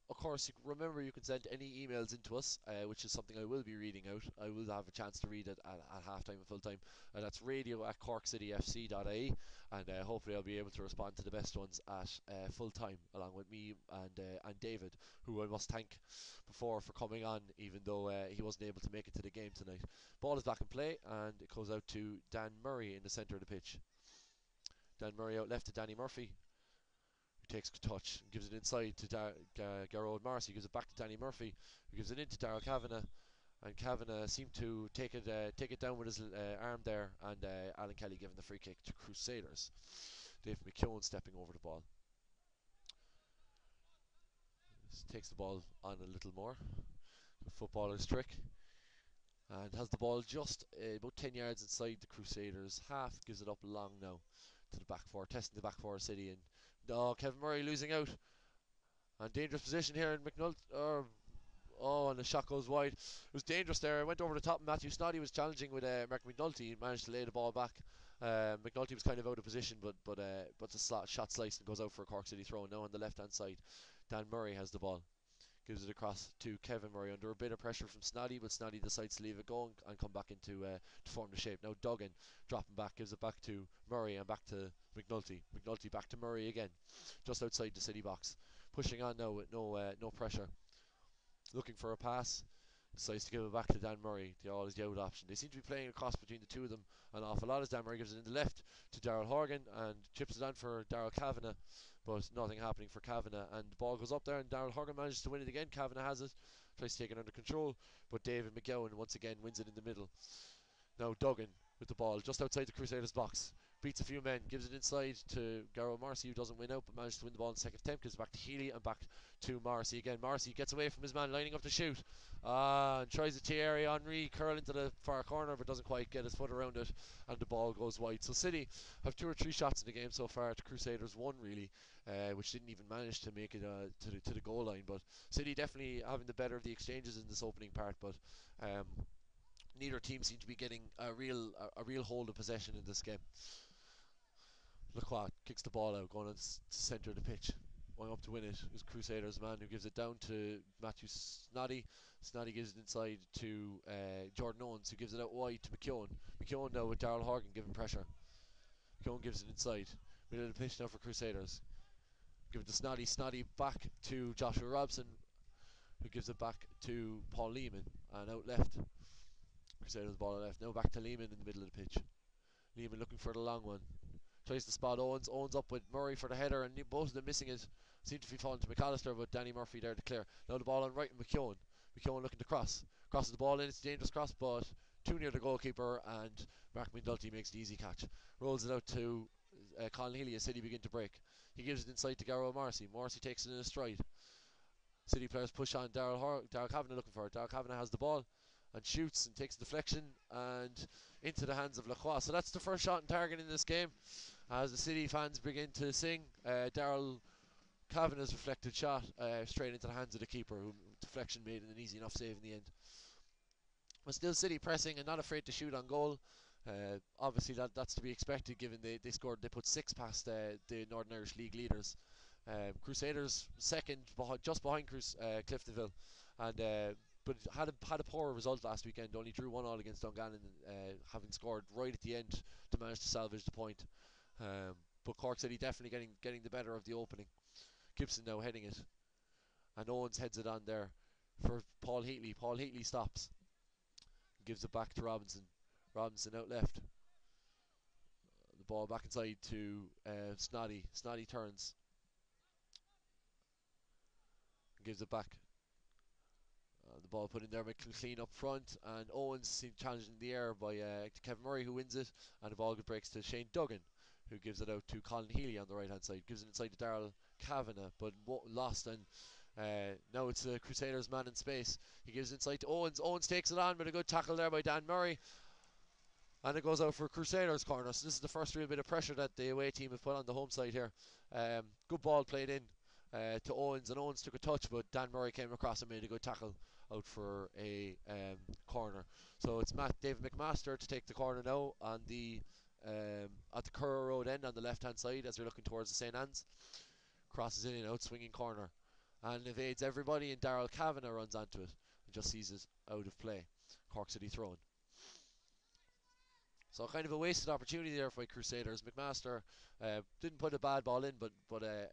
of course, remember you can send any emails into us, which is something I will be reading out. I will have a chance to read it at half time and full time. That's radio@corkcityfc.ie, and hopefully I'll be able to respond to the best ones at full time, along with me and David, who I must thank before for coming on, even though he wasn't able to make it to the game tonight. Ball is back in play, and it goes out to Dan Murray in the centre of the pitch. Dan Murray out left to Danny Murphy, who takes a touch and gives it inside to Garrod Morrissey. Gives it back to Danny Murphy, who gives it into Daryl Kavanagh, and Kavanagh seemed to take it down with his arm there, and Alan Kelly giving the free kick to Crusaders. Dave McKeown stepping over the ball. Takes the ball on a little more. Footballer's trick. And has the ball just about 10 yards inside the Crusaders half. Gives it up long now to the back four, testing the back four City. And Kevin Murray losing out. And dangerous position here in McNulty. And the shot goes wide. It was dangerous there. It went over the top. Matthew Snoddy was challenging with Mark McNulty. He managed to lay the ball back. McNulty was kind of out of position, but the shot sliced and goes out for a Cork City throw. Now on the left hand side, Dan Murray has the ball. Gives it across to Kevin Murray under a bit of pressure from Snoddy, but Snoddy decides to leave it go and come back into to form the shape. Now Duggan dropping back, gives it back to Murray and back to McNulty. McNulty back to Murray again, just outside the City box. Pushing on now with no pressure. Looking for a pass. Decides to give it back to Dan Murray, the out option. They seem to be playing a cross between the two of them an awful lot as Dan Murray gives it in the left to Daryl Horgan and chips it on for Daryl Kavanagh, but nothing happening for Kavanagh, and the ball goes up there and Daryl Horgan manages to win it again. Kavanagh has it, tries to take it under control, but David McGowan once again wins it in the middle. Now Duggan with the ball just outside the Crusaders box, beats a few men, gives it inside to Garrow Morrissey, who doesn't win out but manages to win the ball in the second attempt. Gives it back to Healy and back to Morrissey again. Morrissey gets away from his man lining up to shoot, and tries to Thierry Henry curl into the far corner but doesn't quite get his foot around it, and the ball goes wide. So City have 2 or 3 shots in the game so far to Crusaders 1 really, which didn't even manage to make it to the goal line. But City definitely having the better of the exchanges in this opening part, but neither team seemed to be getting a real hold of possession in this game. Lacroix kicks the ball out, going on the centre of the pitch. Going up to win it is Crusaders man, who gives it down to Matthew Snoddy. Snoddy gives it inside to Jordan Owens, who gives it out wide to McKeown. McKeown now with Daryl Horgan giving pressure. McKeown gives it inside. Middle of the pitch now for Crusaders. Give it to Snoddy. Snoddy back to Joshua Robson, who gives it back to Paul Lehman, and out left. Crusaders the ball left. Now back to Lehman in the middle of the pitch. Lehman looking for the long one. Tries to spot Owens. Owens up with Murray for the header, and both of them missing it. Seem to be falling to McAllister, but Danny Murphy there to clear. Now the ball on right and McKeown. McKeown looking to cross. Crosses the ball in. It's a dangerous cross, but too near the goalkeeper, and Mark McNulty makes the easy catch. Rolls it out to Colin Healy as City begin to break. He gives it inside to Garrow Morrissey. Morrissey takes it in a stride. City players push on. Daryl Kavanagh looking for it. Daryl Kavanagh has the ball and shoots and takes a deflection and into the hands of Lacroix. So that's the first shot on target in this game as the City fans begin to sing. Daryl Kavanagh's reflected shot straight into the hands of the keeper, who deflection made an easy enough save in the end. But still City pressing and not afraid to shoot on goal. Obviously that's to be expected, given they put 6 past the Northern Irish League leaders. Crusaders second, just behind Cliftonville, and but had a poor result last weekend. Only drew 1-1 against Dungannon, having scored right at the end to manage to salvage the point. But Cork City definitely getting the better of the opening. Gibson now heading it, and Owens heads it on there for Paul Heatley. Paul Heatley stops, gives it back to Robinson. Robinson out left. The ball back inside to Snoddy. Snoddy turns, gives it back. The ball put in there by clean up front, and Owens seemed challenged in the air by Kevin Murray, who wins it, and the ball breaks to Shane Duggan, who gives it out to Colin Healy on the right hand side. Gives it inside to Kavanagh, but lost, and now it's the Crusaders man in space. He gives inside to Owens. Owens takes it on, but a good tackle there by Dan Murray. And it goes out for Crusaders corner. So this is the first real bit of pressure that the away team have put on the home side here. Good ball played in to Owens, and Owens took a touch, but Dan Murray came across and made a good tackle out for a corner. So it's David McMaster to take the corner now on the at the Curra Road end on the left hand side as we're looking towards the St. Anne's. Crosses in and out, swinging corner, and evades everybody, and Daryl Kavanagh runs onto it and just sees it out of play. Cork City thrown. So kind of a wasted opportunity there for Crusaders. McMaster didn't put a bad ball in, but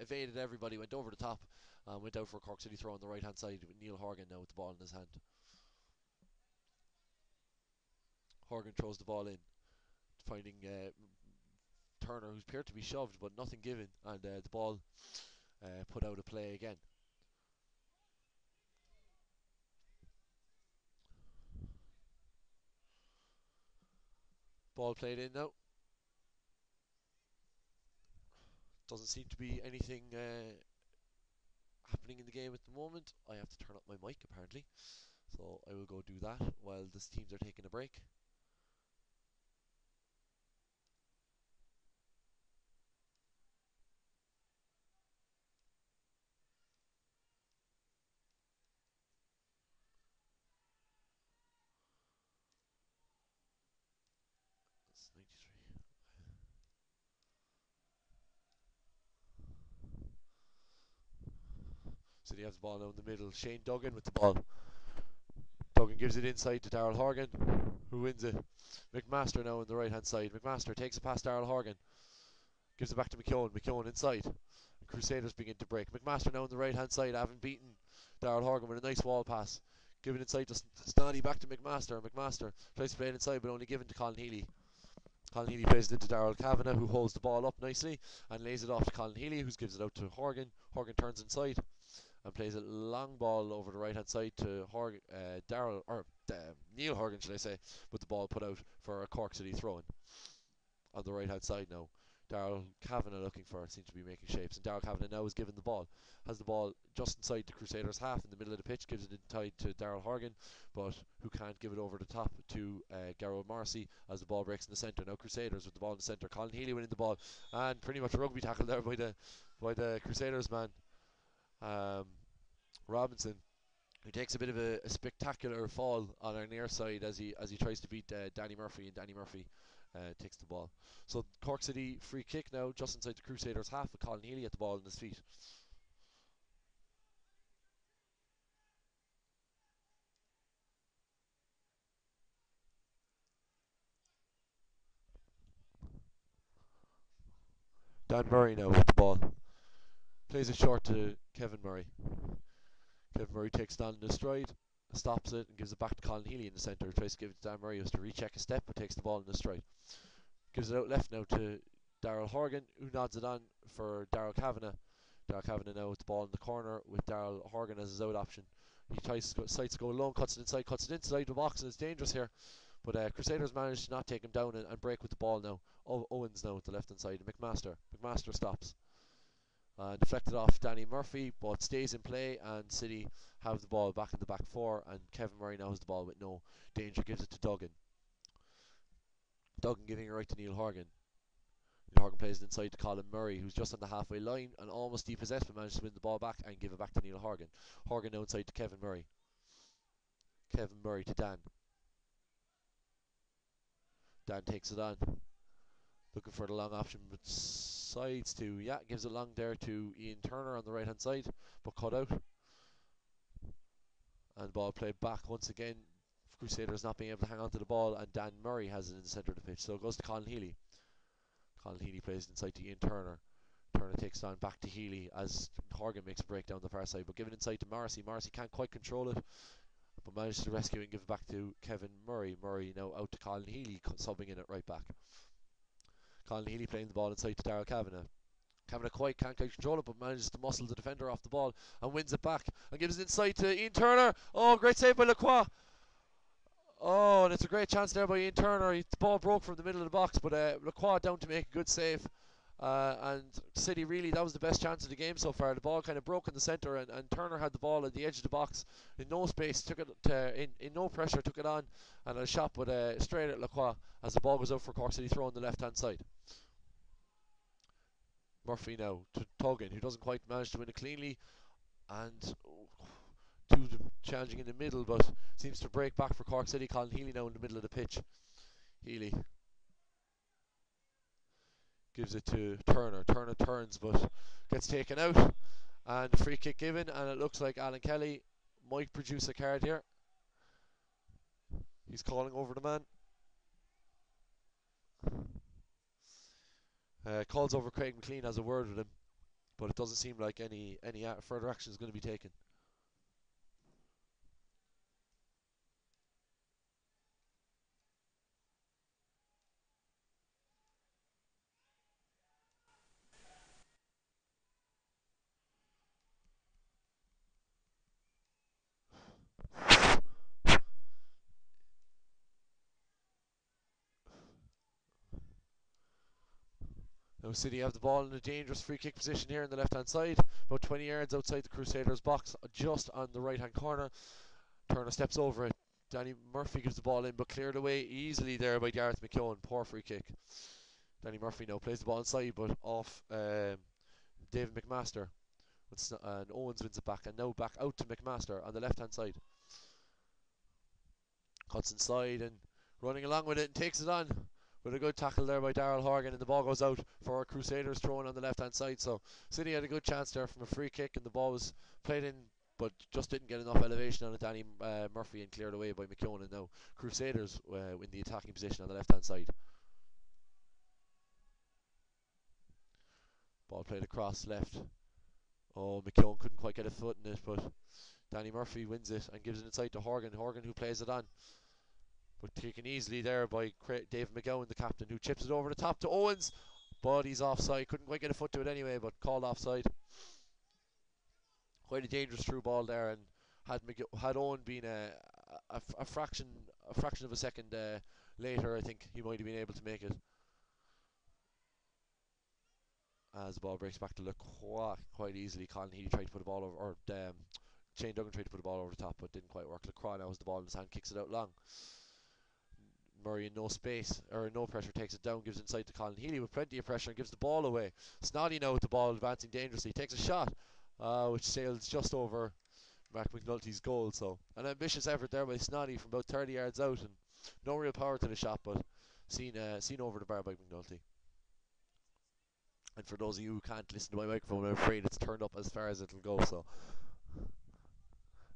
evaded everybody, went over the top, and went out for a Cork City throw on the right hand side with Neil Horgan now with the ball in his hand. Horgan throws the ball in, finding Turner, who's appeared to be shoved, but nothing given, and the ball put out of play again. Ball played in now. Doesn't seem to be anything happening in the game at the moment. I have to turn up my mic apparently, so I will go do that while the teams are taking a break. That's 93. So they have the ball now in the middle. Shane Duggan with the ball. Duggan gives it inside to Daryl Horgan, who wins it. McMaster now on the right hand side. McMaster takes it past Daryl Horgan. Gives it back to McKeown. McKeown inside. Crusaders begin to break. McMaster now on the right hand side, having beaten Daryl Horgan with a nice wall pass. Given inside to Snoddy, back to McMaster. McMaster tries to play it inside, but only given to Colin Healy. Colin Healy plays it into Daryl Kavanagh, who holds the ball up nicely and lays it off to Colin Healy, who gives it out to Horgan. Horgan turns inside and plays a long ball over the right hand side to Neil Horgan, should I say, with the ball put out for a Cork City throw-in on the right hand side now. Daryl Kavanagh looking for it, seems to be making shapes, and Daryl Kavanagh now is given the ball, has the ball just inside the Crusaders half in the middle of the pitch, gives it inside to Daryl Horgan, but who can't give it over the top to Garrow Marcy as the ball breaks in the centre. Now Crusaders with the ball in the centre. Colin Healy winning the ball, and pretty much a rugby tackle there by the Crusaders man, Robinson, who takes a bit of a spectacular fall on our near side as he tries to beat Danny Murphy, and Danny Murphy takes the ball. So Cork City free kick now just inside the Crusaders half with Colin Healy at the ball in his feet. Dan Murray now with the ball. Plays it short to Kevin Murray. Kevin Murray takes it on in his stride, stops it and gives it back to Colin Healy in the centre. Tries to give it to Dan Murray, who has to recheck a step but takes the ball in his stride. Gives it out left now to Daryl Horgan, who nods it on for Daryl Kavanagh. Daryl Kavanagh now with the ball in the corner with Daryl Horgan as his out option. He tries to go alone, cuts it inside the box, and it's dangerous here. But Crusaders managed to not take him down and break with the ball now. Owens now with the left hand side. McMaster stops. Deflected off Danny Murphy, but stays in play, and City have the ball back in the back four, and Kevin Murray now has the ball with no danger, gives it to Duggan. Duggan giving it right to Neil Horgan. Neil Horgan plays it inside to Colin Murray, who's just on the halfway line and almost depossessed, but managed to win the ball back and give it back to Neil Horgan. Horgan now inside to Kevin Murray. Kevin Murray to Dan. Dan takes it on. Looking for the long option, but sides to, gives it long there to Ian Turner on the right hand side, but cut out. And the ball played back once again. Crusaders not being able to hang on to the ball, and Dan Murray has it in the centre of the pitch, so it goes to Colin Healy. Colin Healy plays it inside to Ian Turner. Turner takes it on back to Healy as Horgan makes a break down the far side, but given inside to Marcy. Marcy can't quite control it, but manages to rescue it and give it back to Kevin Murray. Murray now out to Colin Healy, subbing in it right back. Colin Healy playing the ball inside to Daryl Kavanagh. Kavanagh can't quite control it, but manages to muscle the defender off the ball and wins it back and gives it inside to Ian Turner. Oh, great save by Lacroix. Oh, and it's a great chance there by Ian Turner. The ball broke from the middle of the box, but Lacroix down to make a good save. And City really, that was the best chance of the game so far. The ball kind of broke in the centre, and Turner had the ball at the edge of the box in no space, took it in no pressure, took it on, and a shot but straight at Lacroix as the ball goes out for Cork City throw on the left hand side. Murphy now to Tuggan, who doesn't quite manage to win it cleanly, and too challenging in the middle, but seems to break back for Cork City. Colin Healy now in the middle of the pitch. Healy gives it to Turner. Turner turns but gets taken out, and free kick given, and it looks like Alan Kelly might produce a card here. He's calling over the man. Calls over Craig McLean, has a word with him, but it doesn't seem like any further action is going to be taken. Now City have the ball in a dangerous free kick position here in the left hand side, about 20 yards outside the Crusaders box, just on the right hand corner. Turner steps over it. Danny Murphy gives the ball in, but cleared away easily there by Gareth McKeown. Poor free kick. Danny Murphy now plays the ball inside, but off David McMaster. And Owens wins it back, and now back out to McMaster on the left hand side. Cuts inside and running along with it and takes it on. With a good tackle there by Darrell Horgan, and the ball goes out for Crusaders throwing on the left hand side. So City had a good chance there from a free kick, and the ball was played in but just didn't get enough elevation on it. Danny Murphy and cleared away by McKeown, and now Crusaders in the attacking position on the left hand side. Ball played across left. Oh, McKeown couldn't quite get a foot in it, but Danny Murphy wins it and gives it inside to Horgan. Horgan who plays it on, but taken easily there by Dave McGowan, the captain, who chips it over the top to Owens, but he's offside. Couldn't quite get a foot to it anyway, but called offside. Quite a dangerous through ball there, and had Owen been a fraction of a second later, I think he might have been able to make it. As the ball breaks back to Lacroix quite easily. Colin Healy tried to put the ball over, or Shane Duggan tried to put the ball over the top, but didn't quite work. Lacroix now has the ball in his hand, kicks it out long. Murray in no space, or no pressure, takes it down, gives it inside to Colin Healy with plenty of pressure and gives the ball away. Snoddy now with the ball advancing dangerously, takes a shot, which sails just over Mark McNulty's goal. So an ambitious effort there by Snoddy from about 30 yards out, and no real power to the shot, but seen over the bar by McNulty. And for those of you who can't listen to my microphone, I'm afraid it's turned up as far as it'll go. So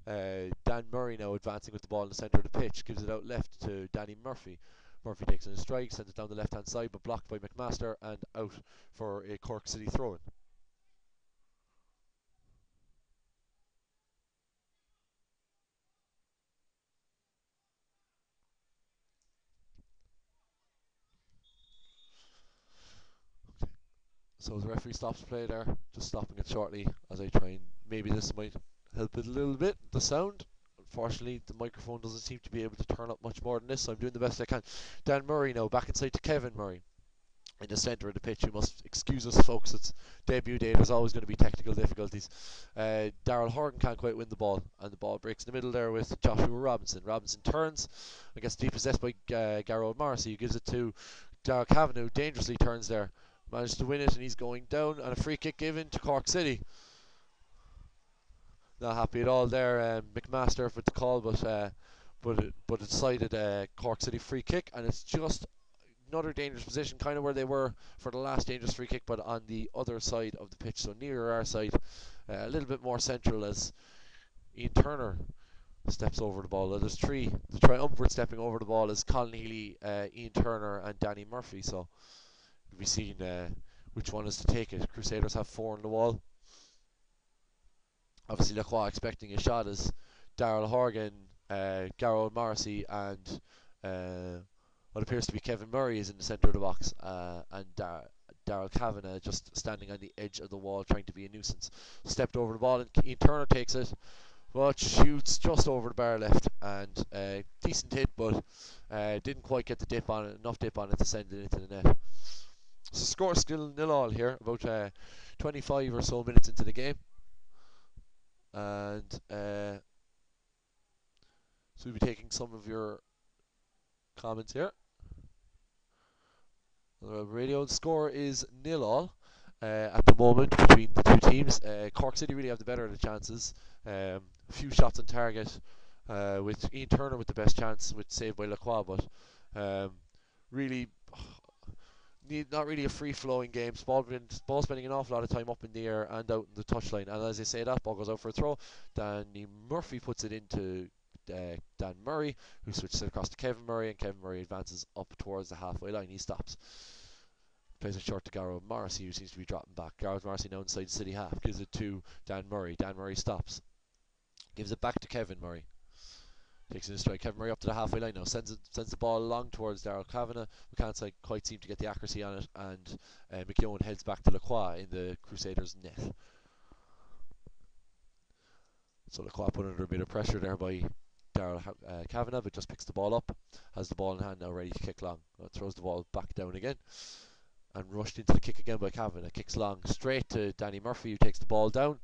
Dan Murray now advancing with the ball in the centre of the pitch, gives it out left to Danny Murphy. Murphy takes in a strike, sends it down the left hand side, but blocked by McMaster and out for a Cork City throw-in. So the referee stops play there, just stopping it shortly as I try and maybe this might help it a little bit, the sound. Unfortunately, the microphone doesn't seem to be able to turn up much more than this, so I'm doing the best I can. Dan Murray now, back inside to Kevin Murray in the centre of the pitch. You must excuse us, folks, it's debut day, there's always going to be technical difficulties. Darrell Horgan can't quite win the ball, and the ball breaks in the middle there with Joshua Robinson. Robinson turns and gets depossessed by Garrod Morrissey, who gives it to Darrell Kavanagh, dangerously turns there. Managed to win it, and he's going down, and a free kick given to Cork City. Not happy at all there, McMaster with the call, but it decided Cork City free kick, and it's just another dangerous position, kind of where they were for the last dangerous free kick, but on the other side of the pitch, so nearer our side, a little bit more central, as Ian Turner steps over the ball. There's three. The triumvirate stepping over the ball is Colin Healy, Ian Turner, and Danny Murphy. So we'll be seeing which one is to take it. Crusaders have 4 on the wall. Obviously, Lacroix expecting a shot as Darrell Horgan, Garrod Morrissey, and what appears to be Kevin Murray is in the centre of the box, and Darrell Kavanagh just standing on the edge of the wall trying to be a nuisance. Stepped over the ball, and Ian Turner takes it, but shoots just over the bar left, and decent hit, but didn't quite get the dip on it, enough dip on it to send it into the net. So score still 0-0 here, about 25 or so minutes into the game. And so we'll be taking some of your comments here. The radio score is 0-0 at the moment between the two teams. Cork City really have the better of the chances. A few shots on target, with Ian Turner with the best chance, with saved by Lacroix, but really not really a free-flowing game. Ball spending an awful lot of time up in the air and out in the touchline. And as I say, that ball goes out for a throw. Danny Murphy puts it into Dan Murray, who switches it across to Kevin Murray, and Kevin Murray advances up towards the halfway line. He stops. Plays it short to Garrow Morrissey, who seems to be dropping back. Garrow Morrissey now inside City half. Gives it to Dan Murray. Dan Murray stops. Gives it back to Kevin Murray. Takes it in strike. Kevin Murray up to the halfway line now. Sends the ball along towards Daryl Kavanagh. We can't quite seem to get the accuracy on it. And McKeown heads back to Lacroix in the Crusaders' net. So Lacroix put under a bit of pressure there by Daryl Kavanagh, but just picks the ball up. Has the ball in hand now, ready to kick long. Throws the ball back down again. And rushed into the kick again by Kavanagh. Kicks long straight to Danny Murphy, who takes the ball down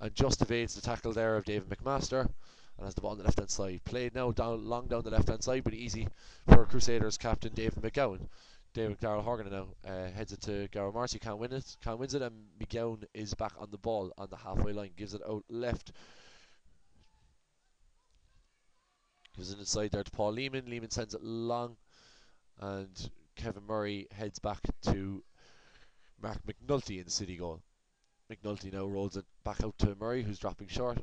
and just evades the tackle there of David McMaster, and has the ball on the left hand side. Played now long down the left hand side, but easy for Crusaders captain David McGowan. Darrell Horgan now heads it to Garrow Marcy. Can't win it, and McGowan is back on the ball on the halfway line. Gives it out left. Gives it inside there to Paul Lehman. Lehman sends it long, and Kevin Murray heads back to Mark McNulty in the City goal. McNulty now rolls it back out to Murray, who's dropping short.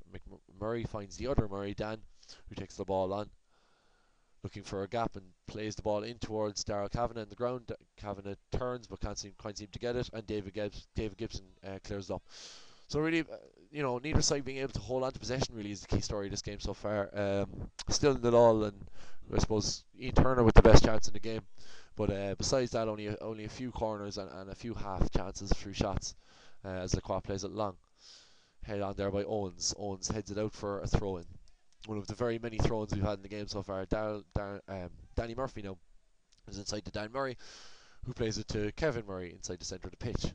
Murray finds the other Murray, Dan, who takes the ball on, looking for a gap, and plays the ball in towards Daryl Kavanagh in the ground. Kavanagh turns but can't seem to get it, and David Gibson clears it up. So really, neither side being able to hold on to possession really is the key story of this game so far. Still in it all, and I suppose Ian Turner with the best chance in the game. But besides that, only a few corners and a few half chances through shots as Lacroix plays it long. Head on there by Owens. Owens heads it out for a throw-in. One of the very many throw-ins we've had in the game so far. Danny Murphy now is inside to Dan Murray, who plays it to Kevin Murray inside the centre of the pitch.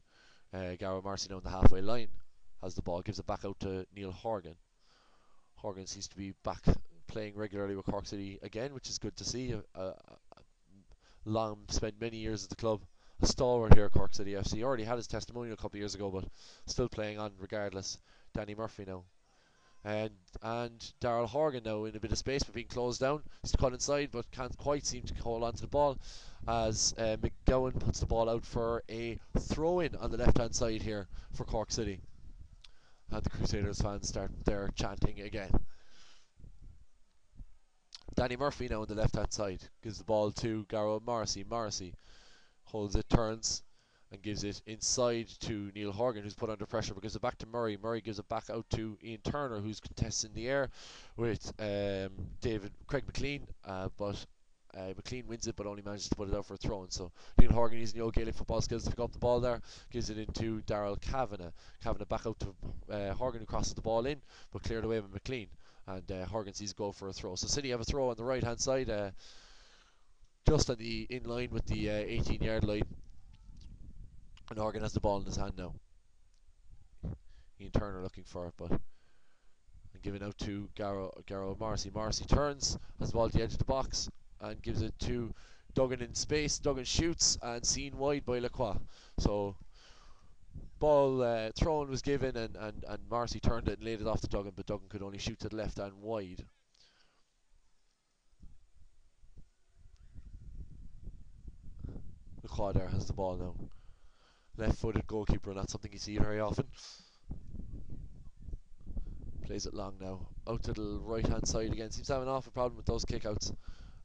Garrow Marcy now on the halfway line. Has the ball, gives it back out to Neil Horgan. Horgan seems to be back playing regularly with Cork City again, which is good to see. Long spent many years at the club, a stalwart here at Cork City FC. Already had his testimonial a couple of years ago, but still playing on regardless. Danny Murphy now. And Darrell Horgan now in a bit of space but being closed down. He's cut inside but can't quite seem to hold on to the ball as McGowan puts the ball out for a throw-in on the left hand side here for Cork City. And the Crusaders fans start their chanting again. Danny Murphy now on the left hand side gives the ball to Garrow Morrissey. Morrissey holds it, turns, and gives it inside to Neil Horgan, who's put under pressure, but gives it back to Murray. Murray gives it back out to Ian Turner, who's contesting the air with Craig McLean, but McLean wins it but only manages to put it out for a throw-in. So Neil Horgan using the old Gaelic football skills to pick up the ball there, gives it into Daryl Kavanagh. Kavanagh back out to Horgan, who crosses the ball in but cleared away by McLean, and Horgan sees go for a throw. So City have a throw on the right hand side, just in line with the 18-yard line, and Horgan has the ball in his hand now. Ian Turner looking for it, but giving out to Garrow Morrissey. Morrissey turns, has the ball at the edge of the box, and gives it to Duggan in space. Duggan shoots and seen wide by Lacroix. So ball thrown was given, and Morrissey turned it and laid it off to Duggan, but Duggan could only shoot to the left and wide. Lacroix there has the ball now. Left-footed goalkeeper, not something you see very often. Plays it long now, out to the right-hand side again. Seems to have an awful problem with those kickouts,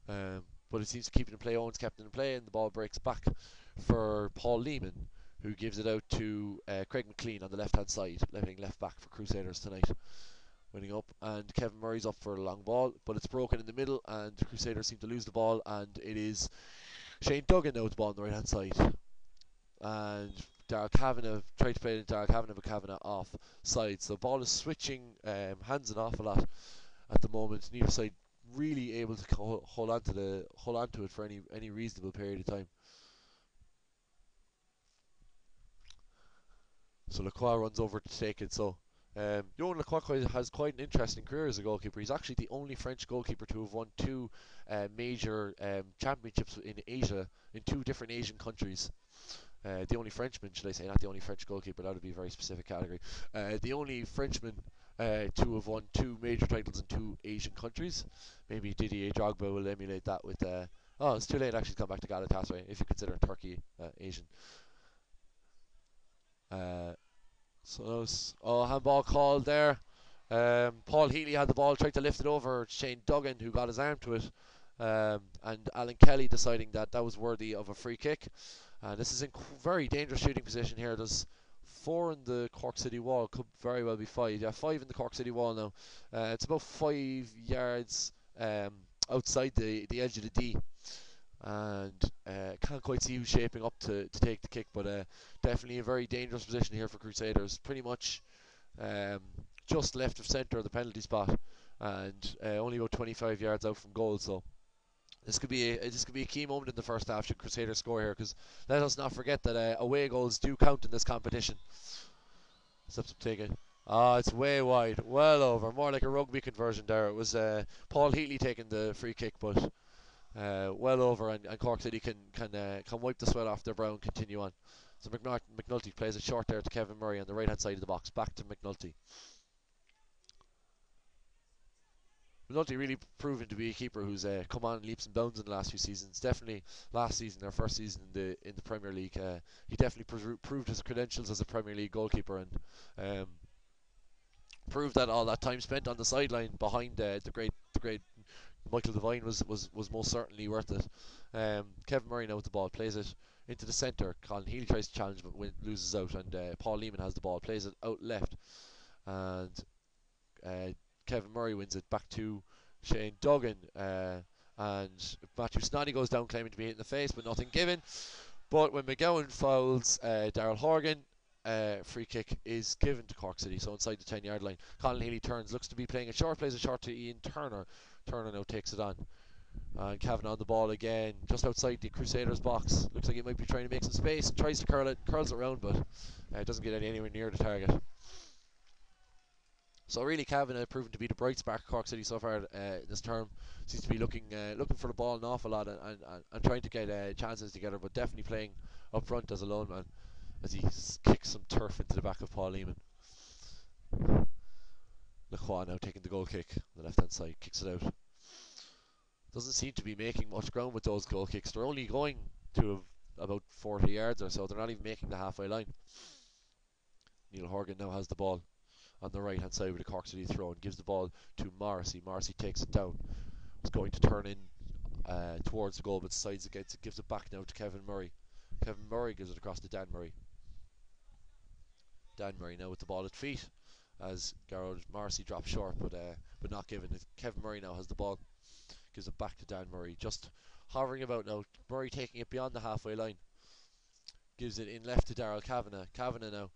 but it seems to keep it in play. Owen's kept it in play, and the ball breaks back for Paul Lehman, who gives it out to Craig McLean on the left-hand side, leaving left back for Crusaders tonight. Winning up, and Kevin Murray's up for a long ball, but it's broken in the middle, and the Crusaders seem to lose the ball, and it is Shane Duggan now with the ball on the right-hand side. And Daryl Kavanagh tried to play it into Daryl Kavanagh, but Kavanagh off side. So the ball is switching hands an awful lot at the moment. Neither side really able to hold on to it for any reasonable period of time. So Lacroix runs over to take it. So Johan Lacroix has quite an interesting career as a goalkeeper. He's actually the only French goalkeeper to have won two major championships in Asia, in two different Asian countries. The only Frenchman, should I say, not the only French goalkeeper, that would be a very specific category. The only Frenchman to have won two major titles in two Asian countries. Maybe Didier Drogba will emulate that with. Oh, it's too late actually to come back to Galatasaray if you consider Turkey Asian. Uh, handball called there. Paul Healy had the ball, tried to lift it over Shane Duggan, who got his arm to it, and Alan Kelly deciding that that was worthy of a free kick. This is in very dangerous shooting position here. There's 4 in the Cork City wall, could very well be 5. Yeah, 5 in the Cork City wall now. It's about 5 yards outside the edge of the D. And can't quite see who's shaping up to take the kick, but definitely a very dangerous position here for Crusaders. Pretty much just left of centre of the penalty spot, and only about 25 yards out from goal. So this could be a key moment in the first half should Crusaders score here, because let us not forget that away goals do count in this competition. Steps up taken. It's way wide, well over, more like a rugby conversion there. It was Paul Healy taking the free kick, but well over, and Cork City can wipe the sweat off their brow and continue on. So McNulty plays it short there to Kevin Murray on the right hand side of the box. Back to McNulty. McNulty really proven to be a keeper who's come on leaps and bounds in the last few seasons. Definitely last season, their first season in the Premier League, he definitely proved his credentials as a Premier League goalkeeper, and proved that all that time spent on the sideline behind the great Michael Devine was most certainly worth it. Kevin Murray now with the ball, plays it into the centre. Colin Healy tries to challenge but loses out, and Paul Lehman has the ball, plays it out left, and Kevin Murray wins it back to Shane Duggan, and Matthew Snoddy goes down claiming to be hit in the face, but nothing given. But when McGowan fouls Daryl Horgan, free kick is given to Cork City, so inside the 10-yard line. Colin Healy turns, looks to be playing a short, plays a short to Ian Turner. Turner now takes it on. And Kavanagh on the ball again, just outside the Crusaders box. Looks like he might be trying to make some space and tries to curls it around, but it doesn't get anywhere near the target. So really, Kavanagh proven to be the bright spark of Cork City so far this term. Seems to be looking for the ball an awful lot and trying to get chances together, but definitely playing up front as a lone man as he kicks some turf into the back of Paul Lehman. Lacroix now taking the goal kick on the left hand side, kicks it out. Doesn't seem to be making much ground with those goal kicks. They're only going to about 40 yards or so. They're not even making the halfway line. Neil Horgan now has the ball on the right hand side with a Cork City throw and gives the ball to Morrissey. Morrissey takes it down. It's going to turn in towards the goal, but decides against it. Gives it back now to Kevin Murray. Kevin Murray gives it across to Dan Murray. Dan Murray now with the ball at feet as Gerald Morrissey drops short, but not given. Kevin Murray now has the ball. Gives it back to Dan Murray. Just hovering about now. Murray taking it beyond the halfway line. Gives it in left to Daryl Kavanagh. Kavanagh now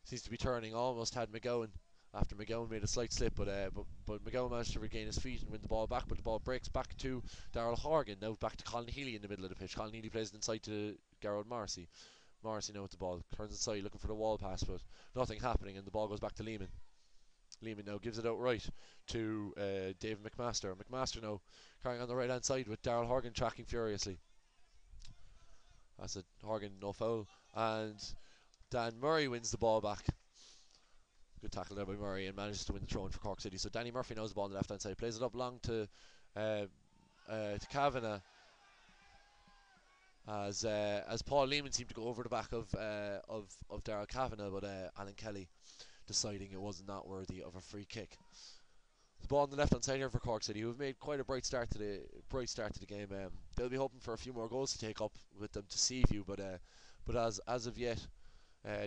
seems to be turning. Almost had McGowan after McGowan made a slight slip, but McGowan managed to regain his feet and win the ball back. But the ball breaks back to Daryl Horgan. Now back to Colin Healy in the middle of the pitch. Colin Healy plays it inside to Gerald Morrissey. Morrissey now with the ball, turns inside looking for the wall pass, but nothing happening, and the ball goes back to Lehman. Lehman now gives it out right to David McMaster. McMaster now carrying on the right hand side with Daryl Horgan tracking furiously. That's it, Horgan no foul, and Dan Murray wins the ball back. Good tackle there by Murray and manages to win the throw in for Cork City. So Danny Murphy now has the ball on the left hand side, plays it up long to Kavanagh. As Paul Lehman seemed to go over the back of Daryl Kavanagh, but Alan Kelly deciding it was not worthy of a free kick. The ball on the left hand side here for Cork City, who have made quite a bright start to the game. They'll be hoping for a few more goals to take up with them to Seaview, but as of yet,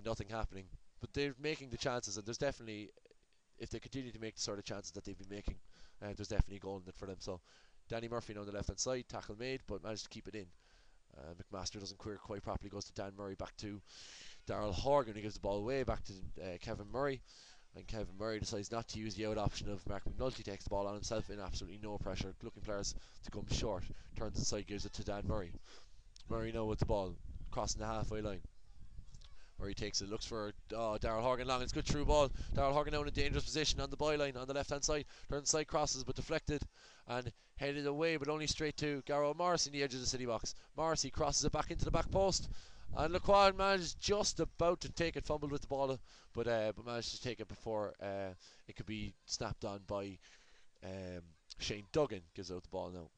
nothing happening. But they're making the chances, and there's definitely, if they continue to make the sort of chances that they've been making, there's definitely a goal in it for them. So Danny Murphy now on the left hand side, tackle made, but managed to keep it in. McMaster doesn't clear quite properly, goes to Dan Murray, back to Daryl Horgan, who gives the ball away back to Kevin Murray, and Kevin Murray decides not to use the out option of Mark McNulty, takes the ball on himself in absolutely no pressure, looking players to come short, turns inside, gives it to Dan Murray. Murray now with the ball, crossing the halfway line. Murray takes it, looks for Daryl Horgan long. It's good through ball. Daryl Horgan now in a dangerous position on the byline on the left hand side. Turns side crosses but deflected and headed away, but only straight to Garrow Morrissey in the edge of the City box. Morrissey crosses it back into the back post. And Lacroix managed just about to take it, fumbled with the ball, but managed to take it before it could be snapped on by Shane Duggan. Gives out the ball now.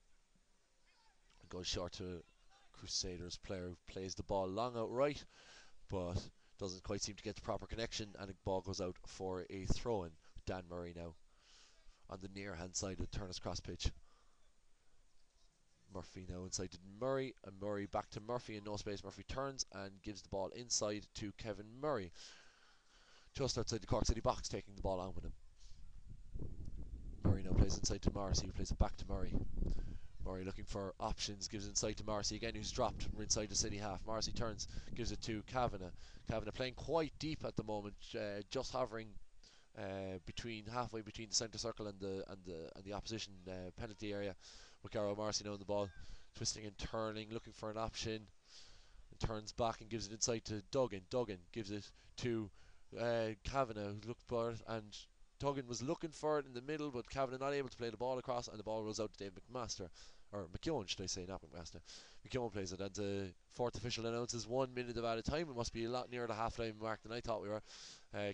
It goes short to Crusaders player who plays the ball long out right, but doesn't quite seem to get the proper connection, and the ball goes out for a throw-in. Dan Murray now on the near hand side of Turner's cross pitch. Murphy now inside to Murray, and Murray back to Murphy in no space. Murphy turns and gives the ball inside to Kevin Murray, just outside the Cork City box, taking the ball on with him. Murray now plays inside to Morrissey, who plays it back to Murray. Murray looking for options, gives it inside to Morrissey again, who's dropped. We're inside the City half. Morrissey turns, gives it to Kavanagh. Kavanagh playing quite deep at the moment, just hovering halfway between the centre circle and the opposition penalty area. With Garrow Morrissey now on the ball, twisting and turning, looking for an option, and turns back and gives it inside to Duggan. Duggan gives it to Kavanagh, who looked for it, and Duggan was looking for it in the middle, but Kavanagh not able to play the ball across, and the ball rolls out to Dave McMaster, or McKeown should I say, not McMaster. McKeown plays it, and the fourth official announces 1 minute of added time. It must be a lot nearer the half-time mark than I thought we were.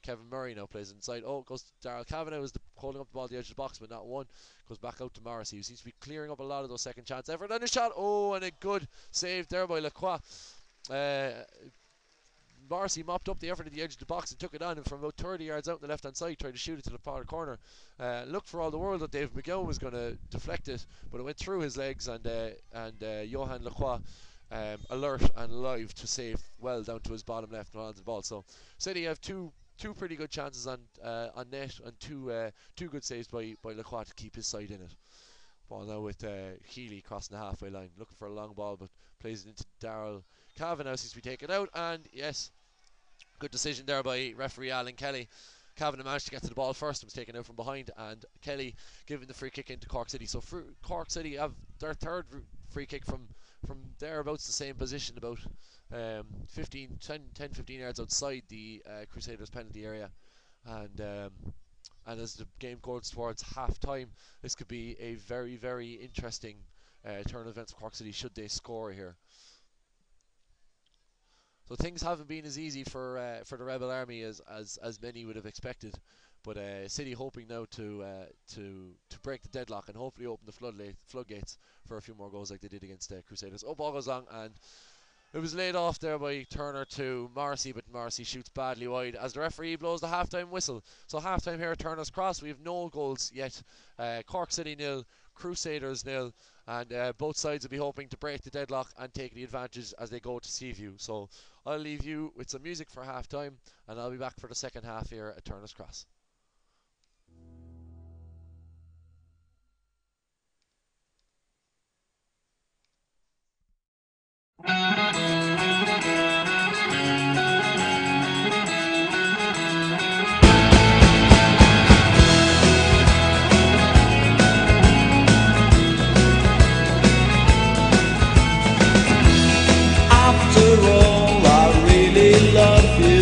Kevin Murray now plays inside. Oh, it goes to Daryl Kavanagh, who's holding up the ball at the edge of the box, but not one. Goes back out to Morrissey, who seems to be clearing up a lot of those second chance effort. And a shot, and a good save there by Lacroix. Morrissey mopped up the effort at the edge of the box and took it on, and from about 30 yards out on the left hand side tried to shoot it to the far corner. Looked for all the world that Dave McGowan was going to deflect it, but it went through his legs, and Johan Lacroix alert and live to save well down to his bottom left and onto the ball. So City have two pretty good chances on net, and two good saves by Lacroix to keep his side in it. Ball now with Healy crossing the halfway line, looking for a long ball, but plays it into Daryl Kavanagh. Seems to be taken out, and yes, good decision there by referee Alan Kelly. Kavanagh managed to get to the ball first and was taken out from behind, and Kelly giving the free kick into Cork City. So Cork City have their third free kick from thereabouts the same position, about 10-15 yards outside the Crusaders penalty area, and as the game goes towards half time, this could be a very, very interesting turn of events for Cork City should they score here. So things haven't been as easy for the Rebel Army as many would have expected, but City hoping now to break the deadlock and hopefully open the floodgates for a few more goals like they did against Crusaders. Ball goes long, and it was laid off there by Turner to Morrissey, but Morrissey shoots badly wide as the referee blows the half-time whistle. So half-time here at Turner's Cross. We have no goals yet. Cork City 0, Crusaders 0, and both sides will be hoping to break the deadlock and take the advantage as they go to Seaview. So I'll leave you with some music for half-time, and I'll be back for the second half here at Turner's Cross. After all, I really love you.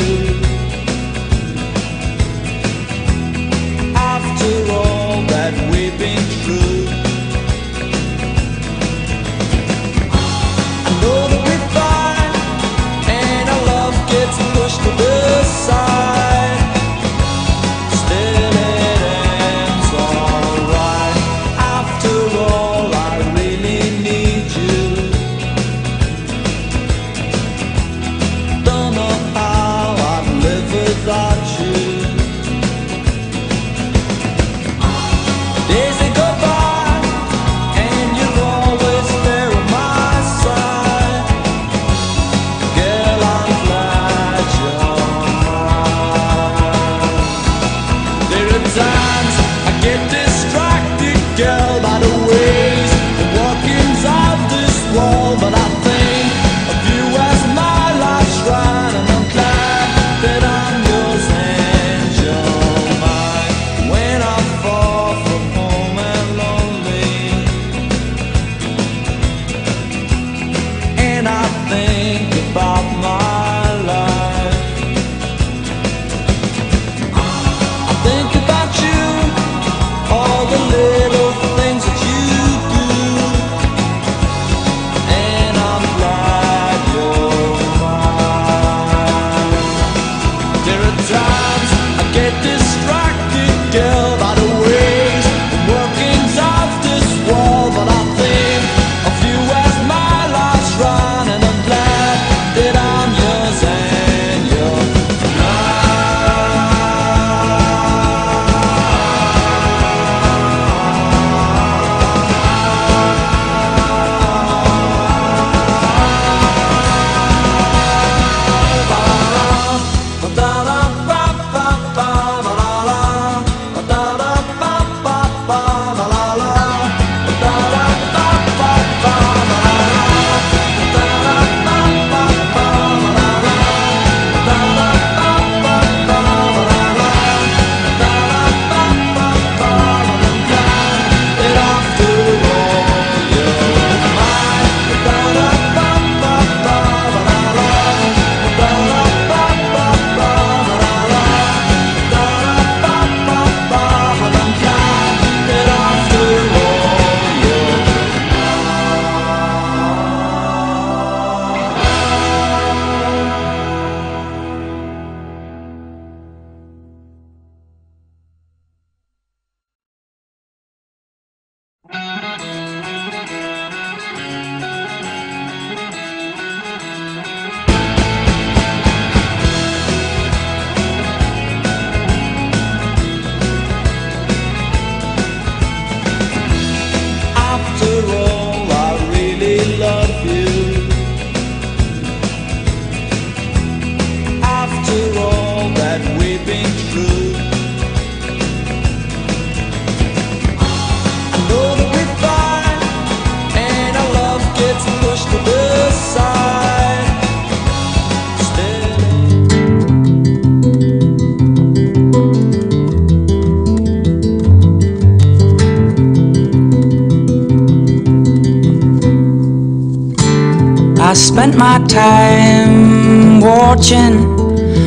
I spent my time watching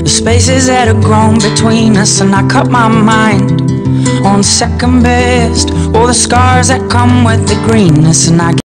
the spaces that have grown between us, and I cut my mind on second best, all the scars that come with the greenness, and I